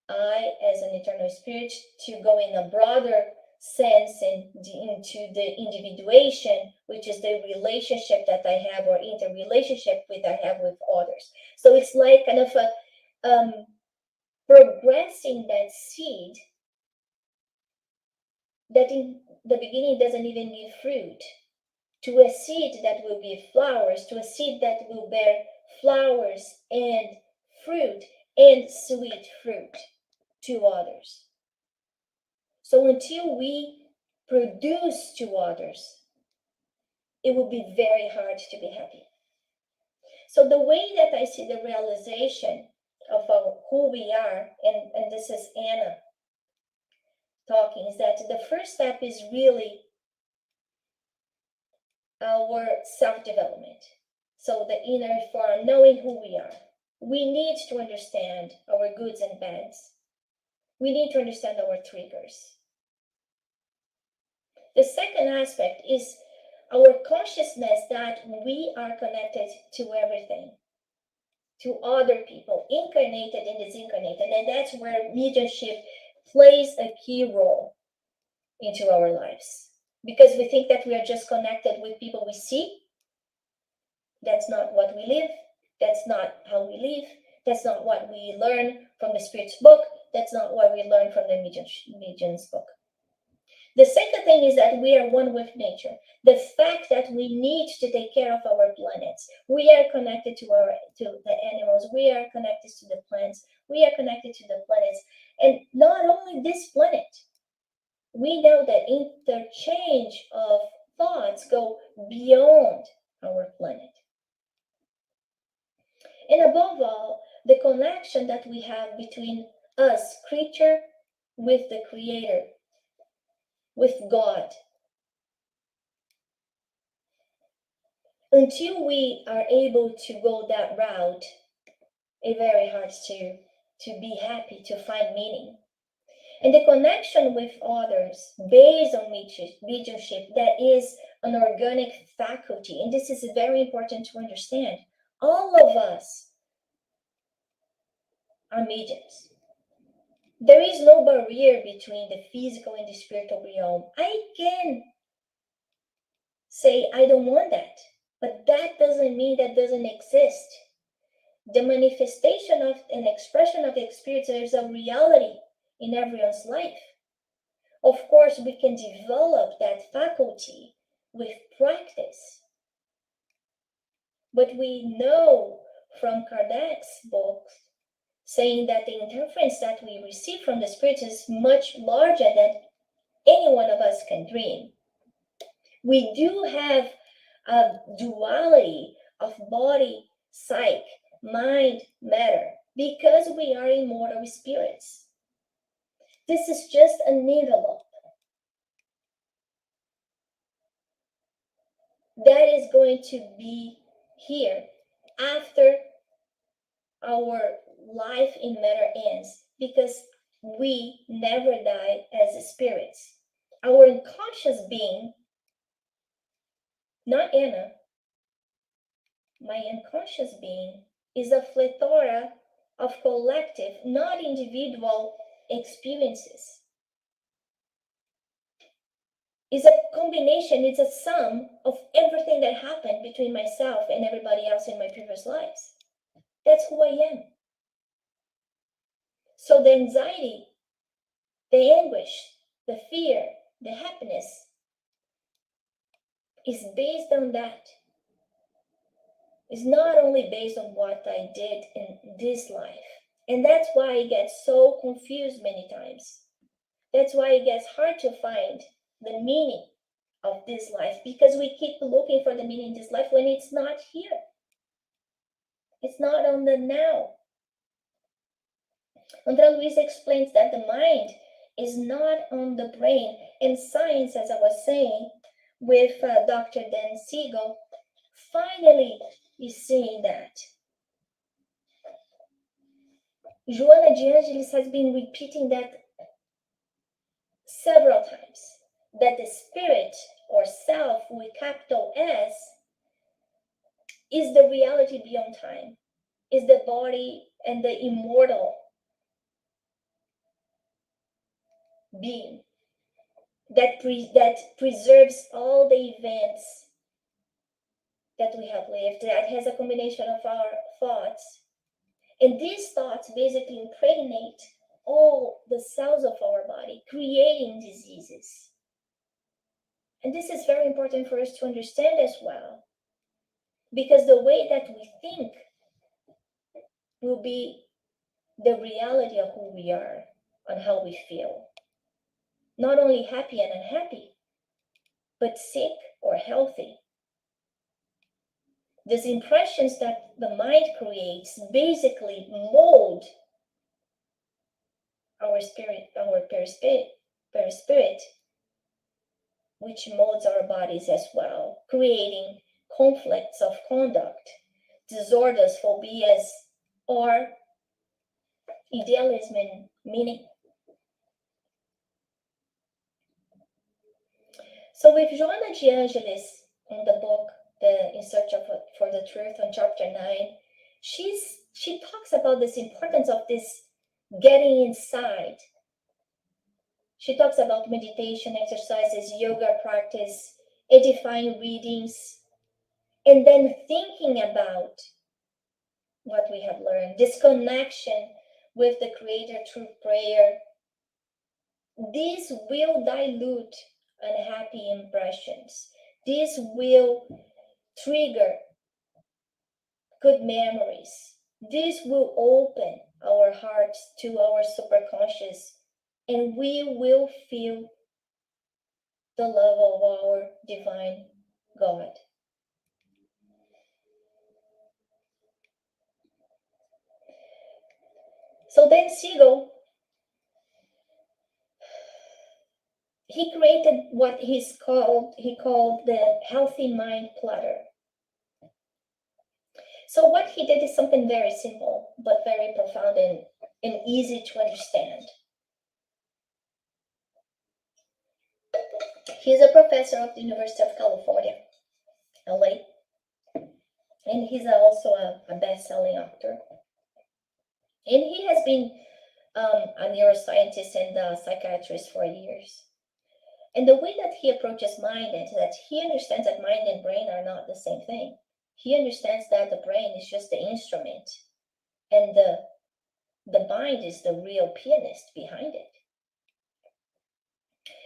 I as an eternal spirit, to go in a broader sense and into the individuation, which is the relationship that I have, or interrelationship I have with others. So it's like kind of a progressing that seed that in the beginning doesn't even give fruit, to a seed that will give flowers, to a seed that will bear flowers and fruit and sweet fruit to others. So until we produce to others, it will be very hard to be happy. So the way that I see the realization of who we are, and this is Anna talking, is that the first step is really our self-development. So the inner form, knowing who we are. We need to understand our goods and bads. We need to understand our triggers. The second aspect is our consciousness that we are connected to everything, to other people, incarnated and disincarnated. And that's where mediumship plays a key role into our lives. because we think that we are just connected with people we see. That's not what we live. That's not how we live. That's not what we learn from the Spirit's book. That's not what we learn from the Medium's book. The second thing is that we are one with nature. The fact that we need to take care of our planets. We are connected to the animals. We are connected to the plants. We are connected to the planets. And not only this planet. We know that interchange of thoughts go beyond our planet. And above all, the connection that we have between us, creature, with the Creator, with God. Until we are able to go that route, it's very hard to be happy, to find meaning. And the connection with others based on mediumship, that is an organic faculty. And this is very important to understand. All of us are mediums. There is no barrier between the physical and the spiritual realm. I can say I don't want that, but that doesn't mean that doesn't exist. The manifestation of an expression of the spirit is a reality in everyone's life. Of course, we can develop that faculty with practice. But we know from Kardec's books, saying that the interference that we receive from the spirit is much larger than any one of us can dream. We do have a duality of body, psyche, mind, matter, because we are immortal spirits. This is just an envelope that is going to be here after our life in matter ends, because we never die as spirits. Our unconscious being, not Anna, my unconscious being is a plethora of collective, not individual experiences. It's a combination, it's a sum of everything that happened between myself and everybody else in my previous lives. That's who I am. So the anxiety, the anguish, the fear, the happiness is based on that. It's not only based on what I did in this life. And that's why it gets so confused many times. That's why it gets hard to find the meaning of this life, because we keep looking for the meaning in this life when it's not here. It's not on the now. André Luiz explains that the mind is not on the brain. And science, as I was saying, with Dr. Dan Siegel, finally is seeing that. Joana de Angelis has been repeating that several times, that the spirit or self with capital S is the reality beyond time, is the body and the immortal being that preserves all the events that we have lived, that has a combination of our thoughts. And these thoughts basically impregnate all the cells of our body, creating diseases. And this is very important for us to understand as well, because the way that we think will be the reality of who we are and how we feel. Not only happy and unhappy, but sick or healthy. These impressions that the mind creates basically mold our spirit, our perispirit, which molds our bodies as well, creating conflicts of conduct, disorders, phobias, or idealism and meaning. So with Joana de Angelis in the book, In Search for the Truth, on chapter 9, she talks about this importance of this getting inside She talks about meditation exercises, yoga practice, edifying readings, and then thinking about what we have learned, this connection with the Creator through prayer. This will dilute unhappy impressions. This will trigger good memories. This will open our hearts to our superconscious, and we will feel the love of our divine God. So then Siegel, he created what he called the healthy mind platter. So what he did is something very simple, but very profound and easy to understand. He's a professor of the University of California, LA, and he's also a best-selling author. And he has been a neuroscientist and a psychiatrist for years. And the way that he approaches mind is that he understands that mind and brain are not the same thing. He understands that the brain is just the instrument, and the mind is the real pianist behind it.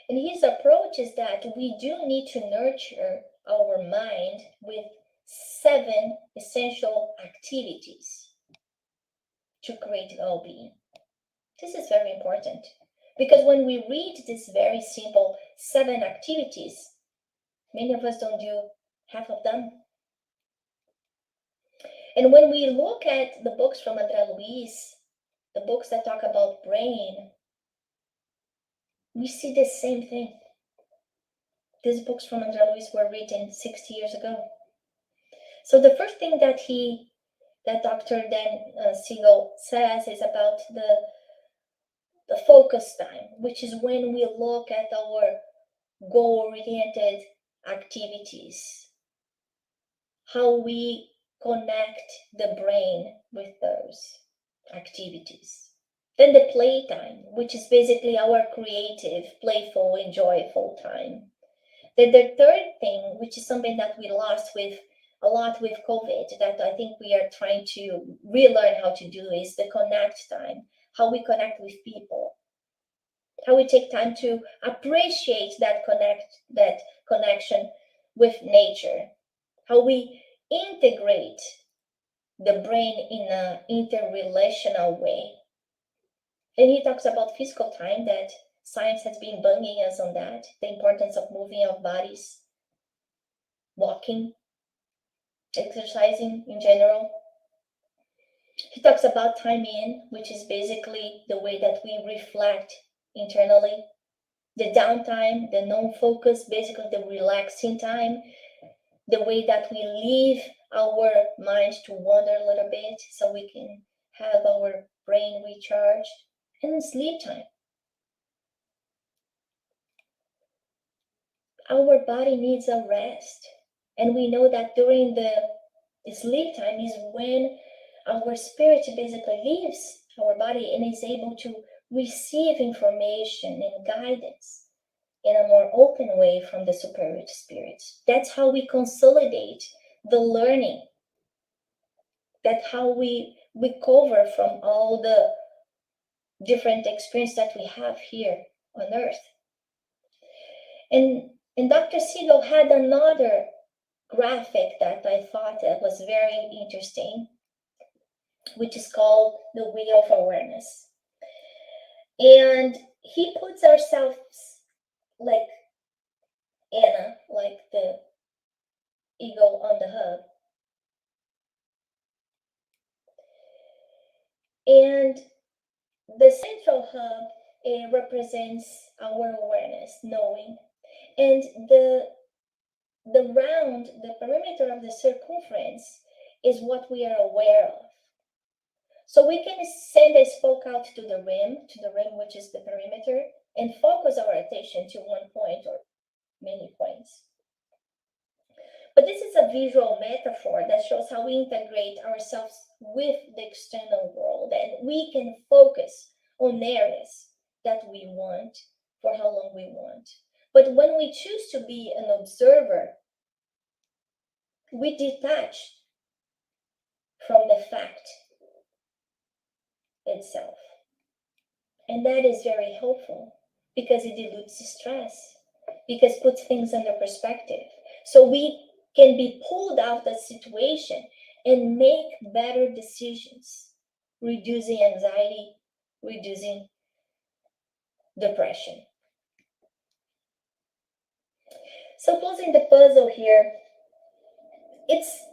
And his approach is that we do need to nurture our mind with 7 essential activities to create well-being. This is very important, because when we read this very simple 7 activities, many of us don't do half of them. And when we look at the books from André Luiz, the books that talk about brain, we see the same thing. These books from André Luiz were written 60 years ago. So the first thing that Dr. Dan Siegel says is about the focus time, which is when we look at our goal-oriented activities, how we connect the brain with those activities. Then the playtime, which is basically our creative, playful, and joyful time. Then the third thing, which is something that we lost a lot with COVID, that I think we are trying to relearn how to do, is the connect time, how we connect with people, how we take time to appreciate that connection with nature, how we integrate the brain in an interrelational way. And he talks about physical time, that science has been banging us on that, the importance of moving our bodies, walking, exercising in general. He talks about time in, which is basically the way that we reflect internally. The downtime, the non-focus, basically the relaxing time, the way that we leave our minds to wander a little bit so we can have our brain recharged. And sleep time. Our body needs a rest. And we know that during the sleep time is when our spirit basically leaves our body and is able to receive information and guidance in a more open way from the superior spirits. That's how we consolidate the learning. That's how we recover from all the different experience that we have here on Earth. And Dr. Siegel had another graphic that I thought that was very interesting, which is called the Wheel of Awareness. And he puts ourselves like Anna, like the eagle on the hub. And the central hub represents our awareness, knowing. And the round, the perimeter of the circumference is what we are aware of. So we can send a spoke out to the rim, which is the perimeter, and focus our attention to one point or many points. But this is a visual metaphor that shows how we integrate ourselves with the external world, and we can focus on areas that we want for how long we want. But when we choose to be an observer, we detach from the fact itself. And that is very helpful because it dilutes the stress, because it puts things under perspective. So we can be pulled out of the situation and make better decisions, reducing anxiety, reducing depression. So closing the puzzle here, it's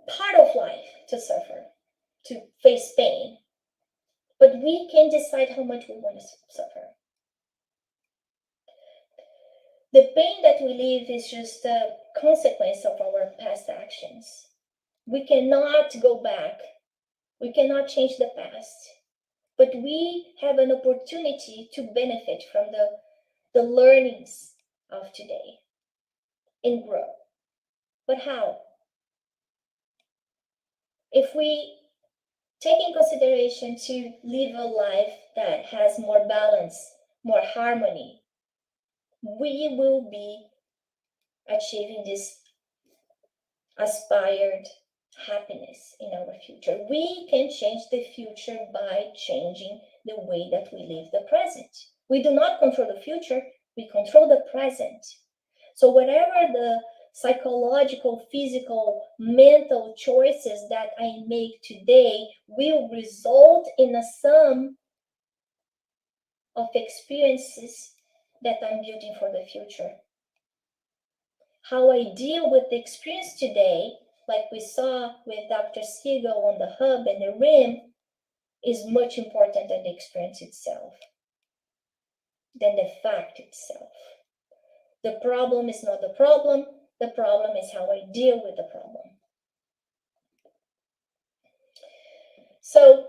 part of life to suffer, to face pain, but we can decide how much we want to suffer. The pain that we live is just a consequence of our past actions. We cannot go back. We cannot change the past, but we have an opportunity to benefit from the learnings of today and grow. But how? If we take in consideration to live a life that has more balance, more harmony, we will be achieving this aspired happiness in our future. We can change the future by changing the way that we live the present. We do not control the future, we control the present. So whatever the psychological, physical, mental choices that I make today will result in a sum of experiences that I'm building for the future. How I deal with the experience today, like we saw with Dr. Siegel on the hub and the rim, is much important than the experience itself, than the fact itself. The problem is not the problem is how I deal with the problem. So,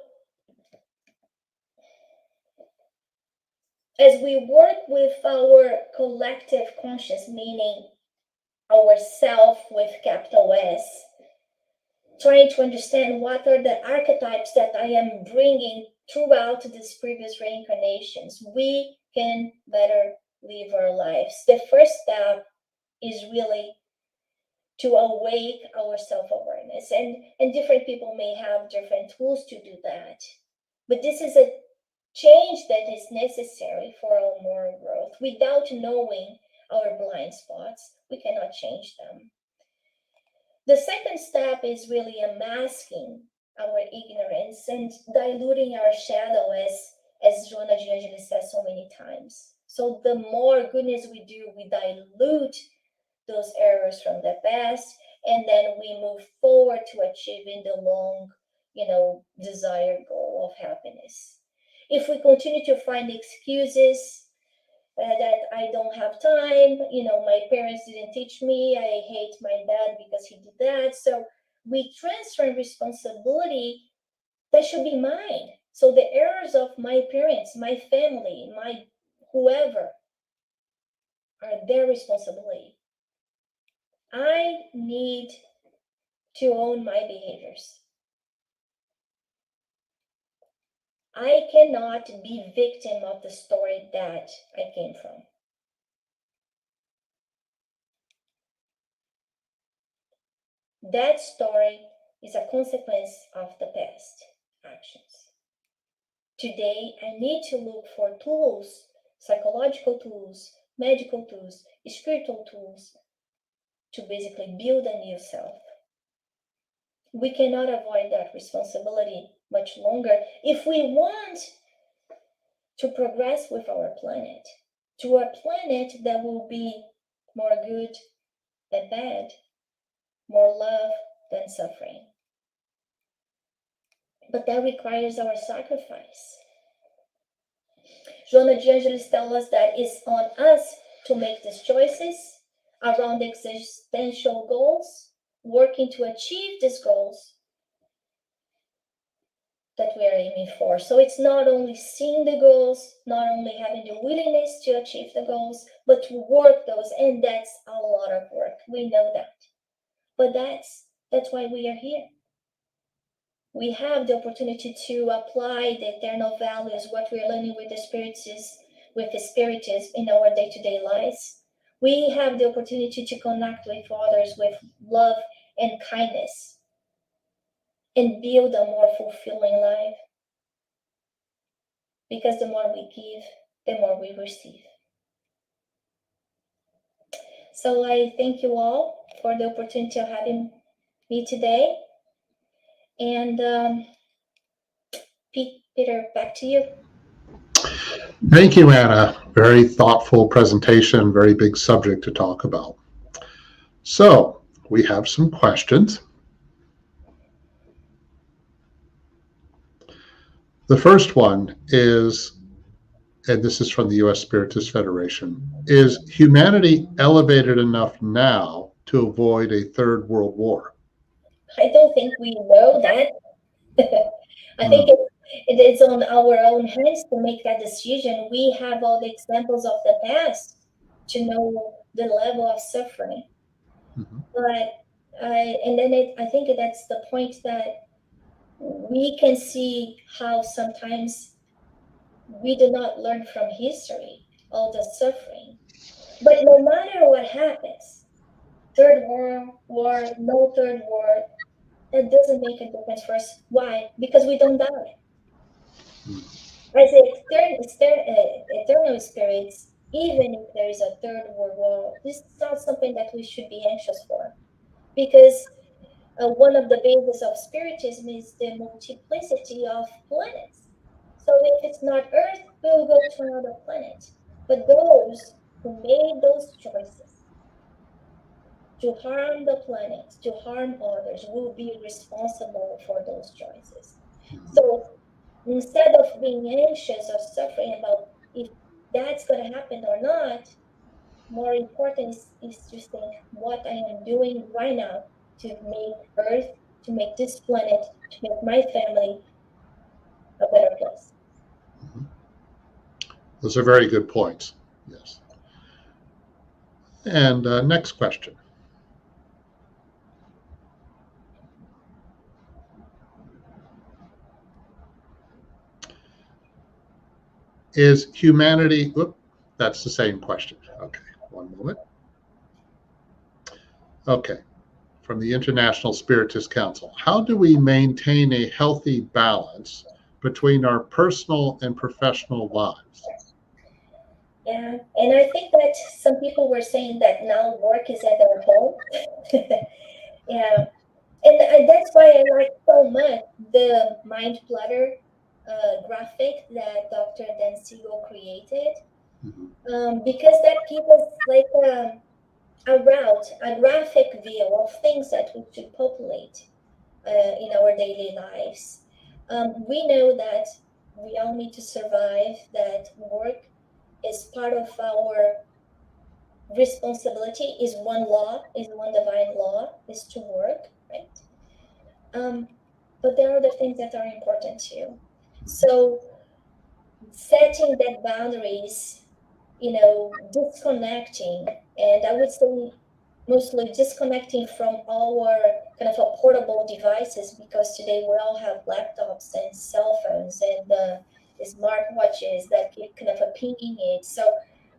as we work with our collective conscious, meaning our self with capital S, trying to understand what are the archetypes that I am bringing throughout these previous reincarnations, we can better live our lives. The first step is really to awake our self-awareness, and different people may have different tools to do that, but this is a change that is necessary for our moral growth. Without knowing our blind spots, we cannot change them. The second step is really unmasking our ignorance and diluting our shadow, as Joana de Angelis says so many times. So the more goodness we do, we dilute those errors from the past, and then we move forward to achieving the long, desired goal of happiness. If we continue to find excuses that I don't have time, my parents didn't teach me, I hate my dad because he did that, so we transfer responsibility that should be mine. So the errors of my parents, my family, my whoever, are their responsibility. I need to own my behaviors. I cannot be victim of the story that I came from. That story is a consequence of the past actions. Today, I need to look for tools, psychological tools, medical tools, spiritual tools, to basically build a new self. We cannot avoid that responsibility much longer if we want to progress with our planet, to a planet that will be more good than bad, more love than suffering. But that requires our sacrifice. Joana de Angelis tells us that it's on us to make these choices around existential goals, working to achieve these goals that we are aiming for. So it's not only seeing the goals, not only having the willingness to achieve the goals, but to work those, and that's a lot of work. We know that. But that's why we are here. We have the opportunity to apply the eternal values, what we're learning with the spirits is with the spiritism in our day-to-day lives, we have the opportunity to connect with others with love and kindness and build a more fulfilling life. Because the more we give, the more we receive. So I thank you all for the opportunity of having me today. And Peter, back to you. Thank you, Anna. Very thoughtful presentation, very big subject to talk about. So we have some questions. The first one is, and this is from the U.S. Spiritist Federation, is humanity elevated enough now to avoid a third world war? I don't think we know that. I think it is on our own hands to make that decision. We have all the examples of the past to know the level of suffering. But I think that's the point, that we can see how sometimes we do not learn from history, all the suffering. But no matter what happens, third world war, no third war, that doesn't make a difference for us. Why? Because we don't die. I say eternal spirits, even if there is a third world war, this is not something that we should be anxious for. Because one of the bases of spiritism is the multiplicity of planets. So if it's not Earth, we'll go to another planet. But those who made those choices to harm the planet, to harm others, will be responsible for those choices. So instead of being anxious or suffering about if that's going to happen or not, more important is to think what I am doing right now to make Earth, to make this planet, to make my family a better place. Those are very good points. Yes. And next question. Is humanity, that's the same question. Okay, one moment. Okay, from the International Spiritist Council. How do we maintain a healthy balance between our personal and professional lives? Yeah, and I think that some people were saying that now work is at their home. Yeah, and that's why I like so much the Mind Platter graphic that Dr. Dan Siegel created, because that gives us like a route, a graphic view of things that we should populate in our daily lives. We know that we all need to survive, that work is part of our responsibility, is one law, is one divine law, is to work, right? But there are other things that are important too. So setting that boundaries, disconnecting, and I would say mostly disconnecting from our kind of portable devices, because today we all have laptops and cell phones and smart watches that keep kind of pinging it. So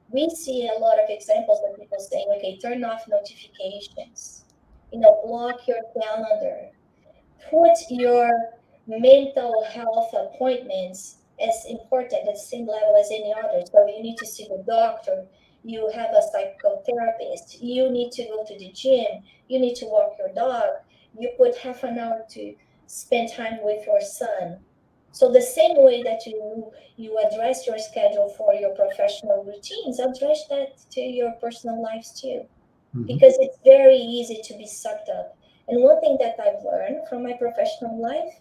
we see a lot of examples of people saying, okay, turn off notifications, block your calendar, put your mental health appointments as important, at the same level as any other. So you need to see the doctor, you have a psychotherapist, you need to go to the gym, you need to walk your dog, you put half an hour to spend time with your son. So the same way that you address your schedule for your professional routines, address that to your personal lives too. Because it's very easy to be sucked up. And one thing that I've learned from my professional life,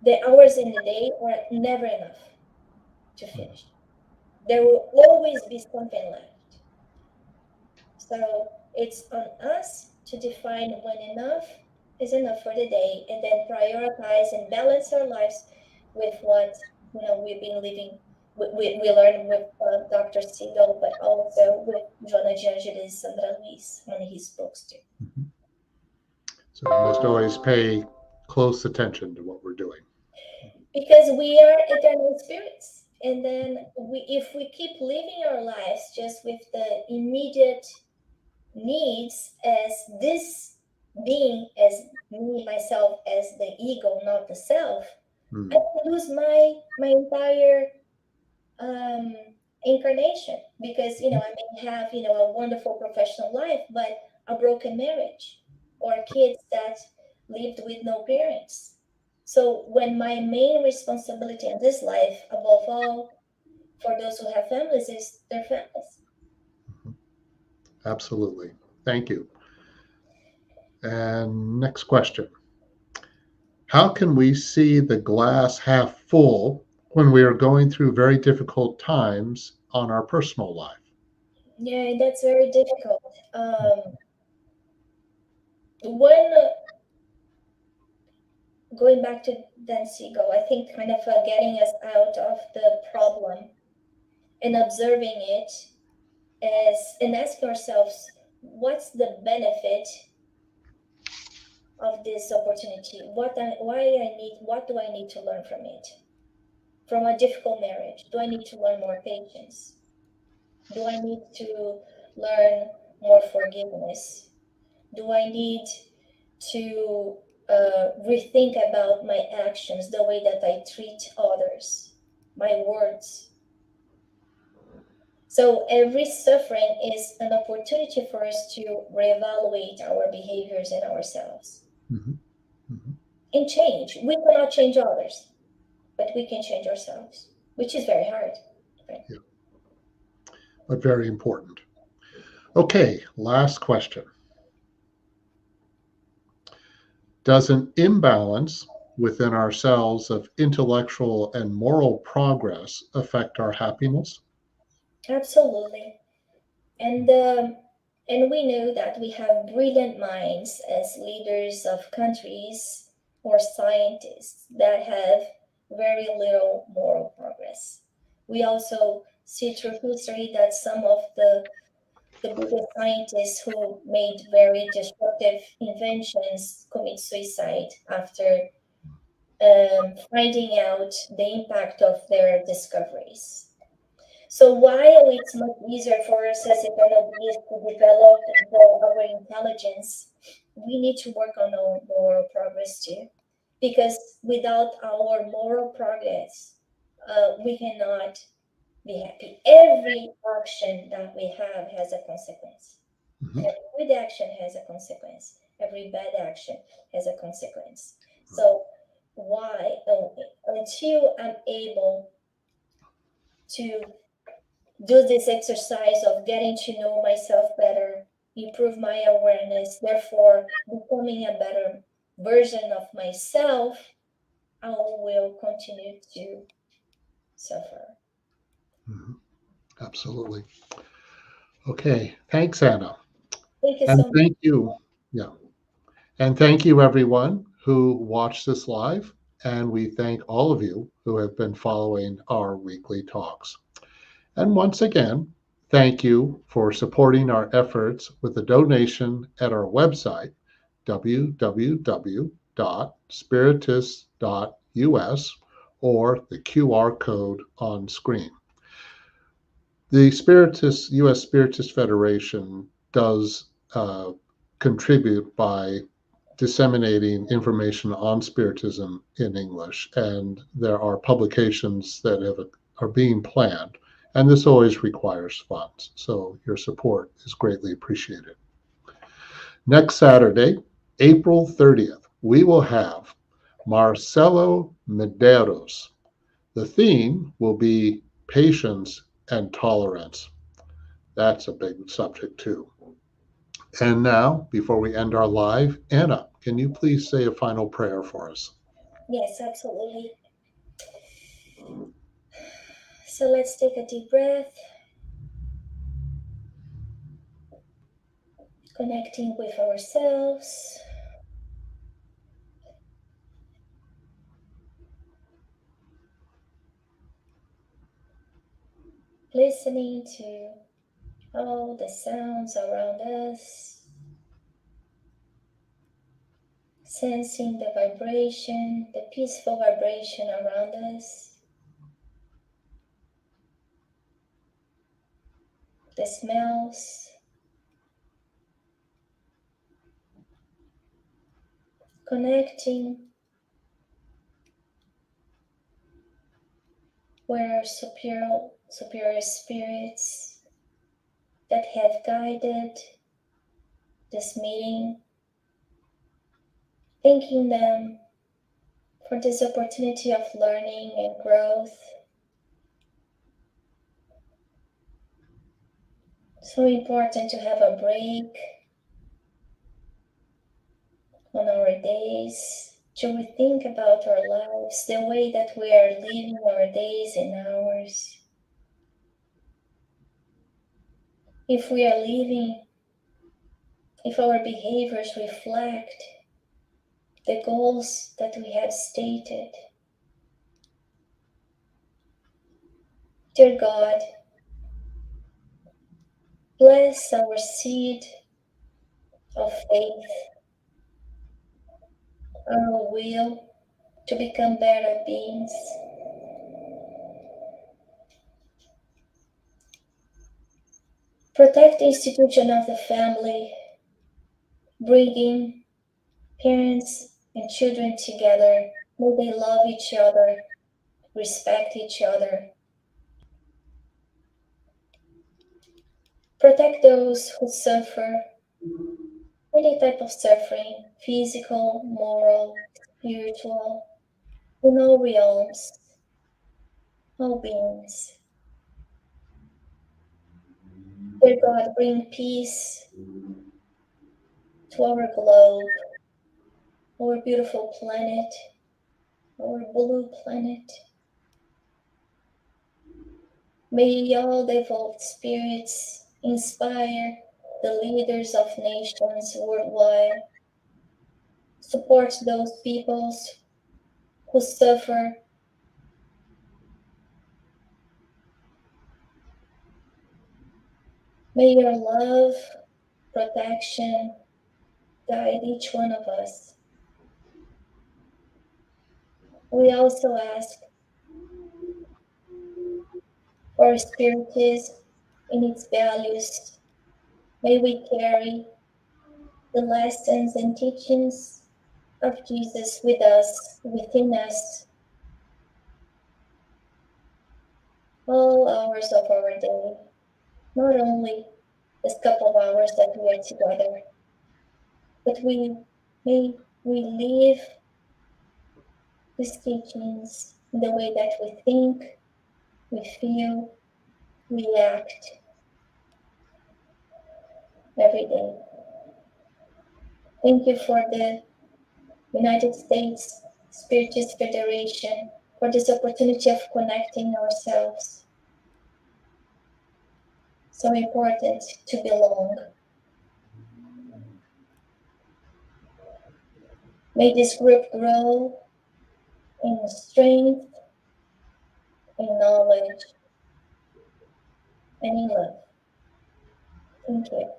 the hours in the day are never enough to finish. There will always be something left. So it's on us to define when enough is enough for the day, and then prioritize and balance our lives with what we've been living. We learned with Dr. Siegel, but also with Joana de Angelis and Sandra Luis on his books too. So we must always pay close attention to what we're doing. Because we are eternal spirits, And then if we keep living our lives just with the immediate needs as this being, as me, myself, as the ego, not the self, I can lose my entire incarnation, because I may have a wonderful professional life, but a broken marriage, or kids that lived with no parents. So when my main responsibility in this life, above all, for those who have families, is their families. Absolutely. Thank you. And next question. How can we see the glass half full when we are going through very difficult times on our personal life? Yeah, that's very difficult. When going back to Danzigo, I think kind of getting us out of the problem and observing it and asking ourselves, what's the benefit of this opportunity? What do I need to learn from it? From a difficult marriage, do I need to learn more patience? Do I need to learn more forgiveness? Do I need to rethink about my actions, the way that I treat others, my words? So every suffering is an opportunity for us to reevaluate our behaviors and ourselves. And change. We cannot change others, but we can change ourselves, which is very hard. Right? Yeah. But very important. Okay, last question. Does an imbalance within ourselves of intellectual and moral progress affect our happiness? Absolutely. And we know that we have brilliant minds as leaders of countries or scientists that have very little moral progress. We also see through history that some of the biggest scientists who made very disruptive inventions commit suicide after finding out the impact of their discoveries. So while it's much easier for us as eternal beings to develop our intelligence, we need to work on our moral progress too. Because without our moral progress, we cannot be happy. Every action that we have has a consequence. Every good action has a consequence. Every bad action has a consequence. So why, until I'm able to do this exercise of getting to know myself better, improve my awareness, therefore becoming a better version of myself, I will continue to suffer. Absolutely. Okay, thanks, Anna. Thank you And so much. thank you. Yeah. And thank you, everyone who watched this live. And we thank all of you who have been following our weekly talks. And once again, thank you for supporting our efforts with a donation at our website, www.spiritist.us, or the QR code on screen. The U.S. Spiritist Federation does contribute by disseminating information on Spiritism in English, and there are publications that are being planned, and this always requires funds, so your support is greatly appreciated. Next Saturday, April 30th, we will have Marcelo Medeiros. The theme will be patience and tolerance. That's a big subject too. And now, before we end our live, Anna, can you please say a final prayer for us? Yes, absolutely. So let's take a deep breath, connecting with ourselves. Listening to all the sounds around us, sensing the vibration, the peaceful vibration around us. the smells, connecting with our superior spirits that have guided this meeting, thanking them for this opportunity of learning and growth. So important to have a break on our days, to rethink about our lives, the way that we are living our days and hours. If our behaviors reflect the goals that we have stated. Dear God, bless our seed of faith, our will to become better beings. Protect the institution of the family, bringing parents and children together. May they love each other, respect each other. Protect those who suffer any type of suffering, physical, moral, spiritual, in all realms, all beings. Dear God, bring peace to our globe, our beautiful planet, our blue planet. May all the evolved spirits inspire the leaders of nations worldwide, support those peoples who suffer. May your love, protection, guide each one of us. We also ask for spiritism in its values. May we carry the lessons and teachings of Jesus with us, within us, all hours of our day, not only this couple of hours that we are together, but may we live these teachings in the way that we think, we feel, we act every day. Thank you for the United States Spiritist Federation for this opportunity of connecting ourselves. So important to belong. May this group grow in strength, in knowledge, and in love. Thank you.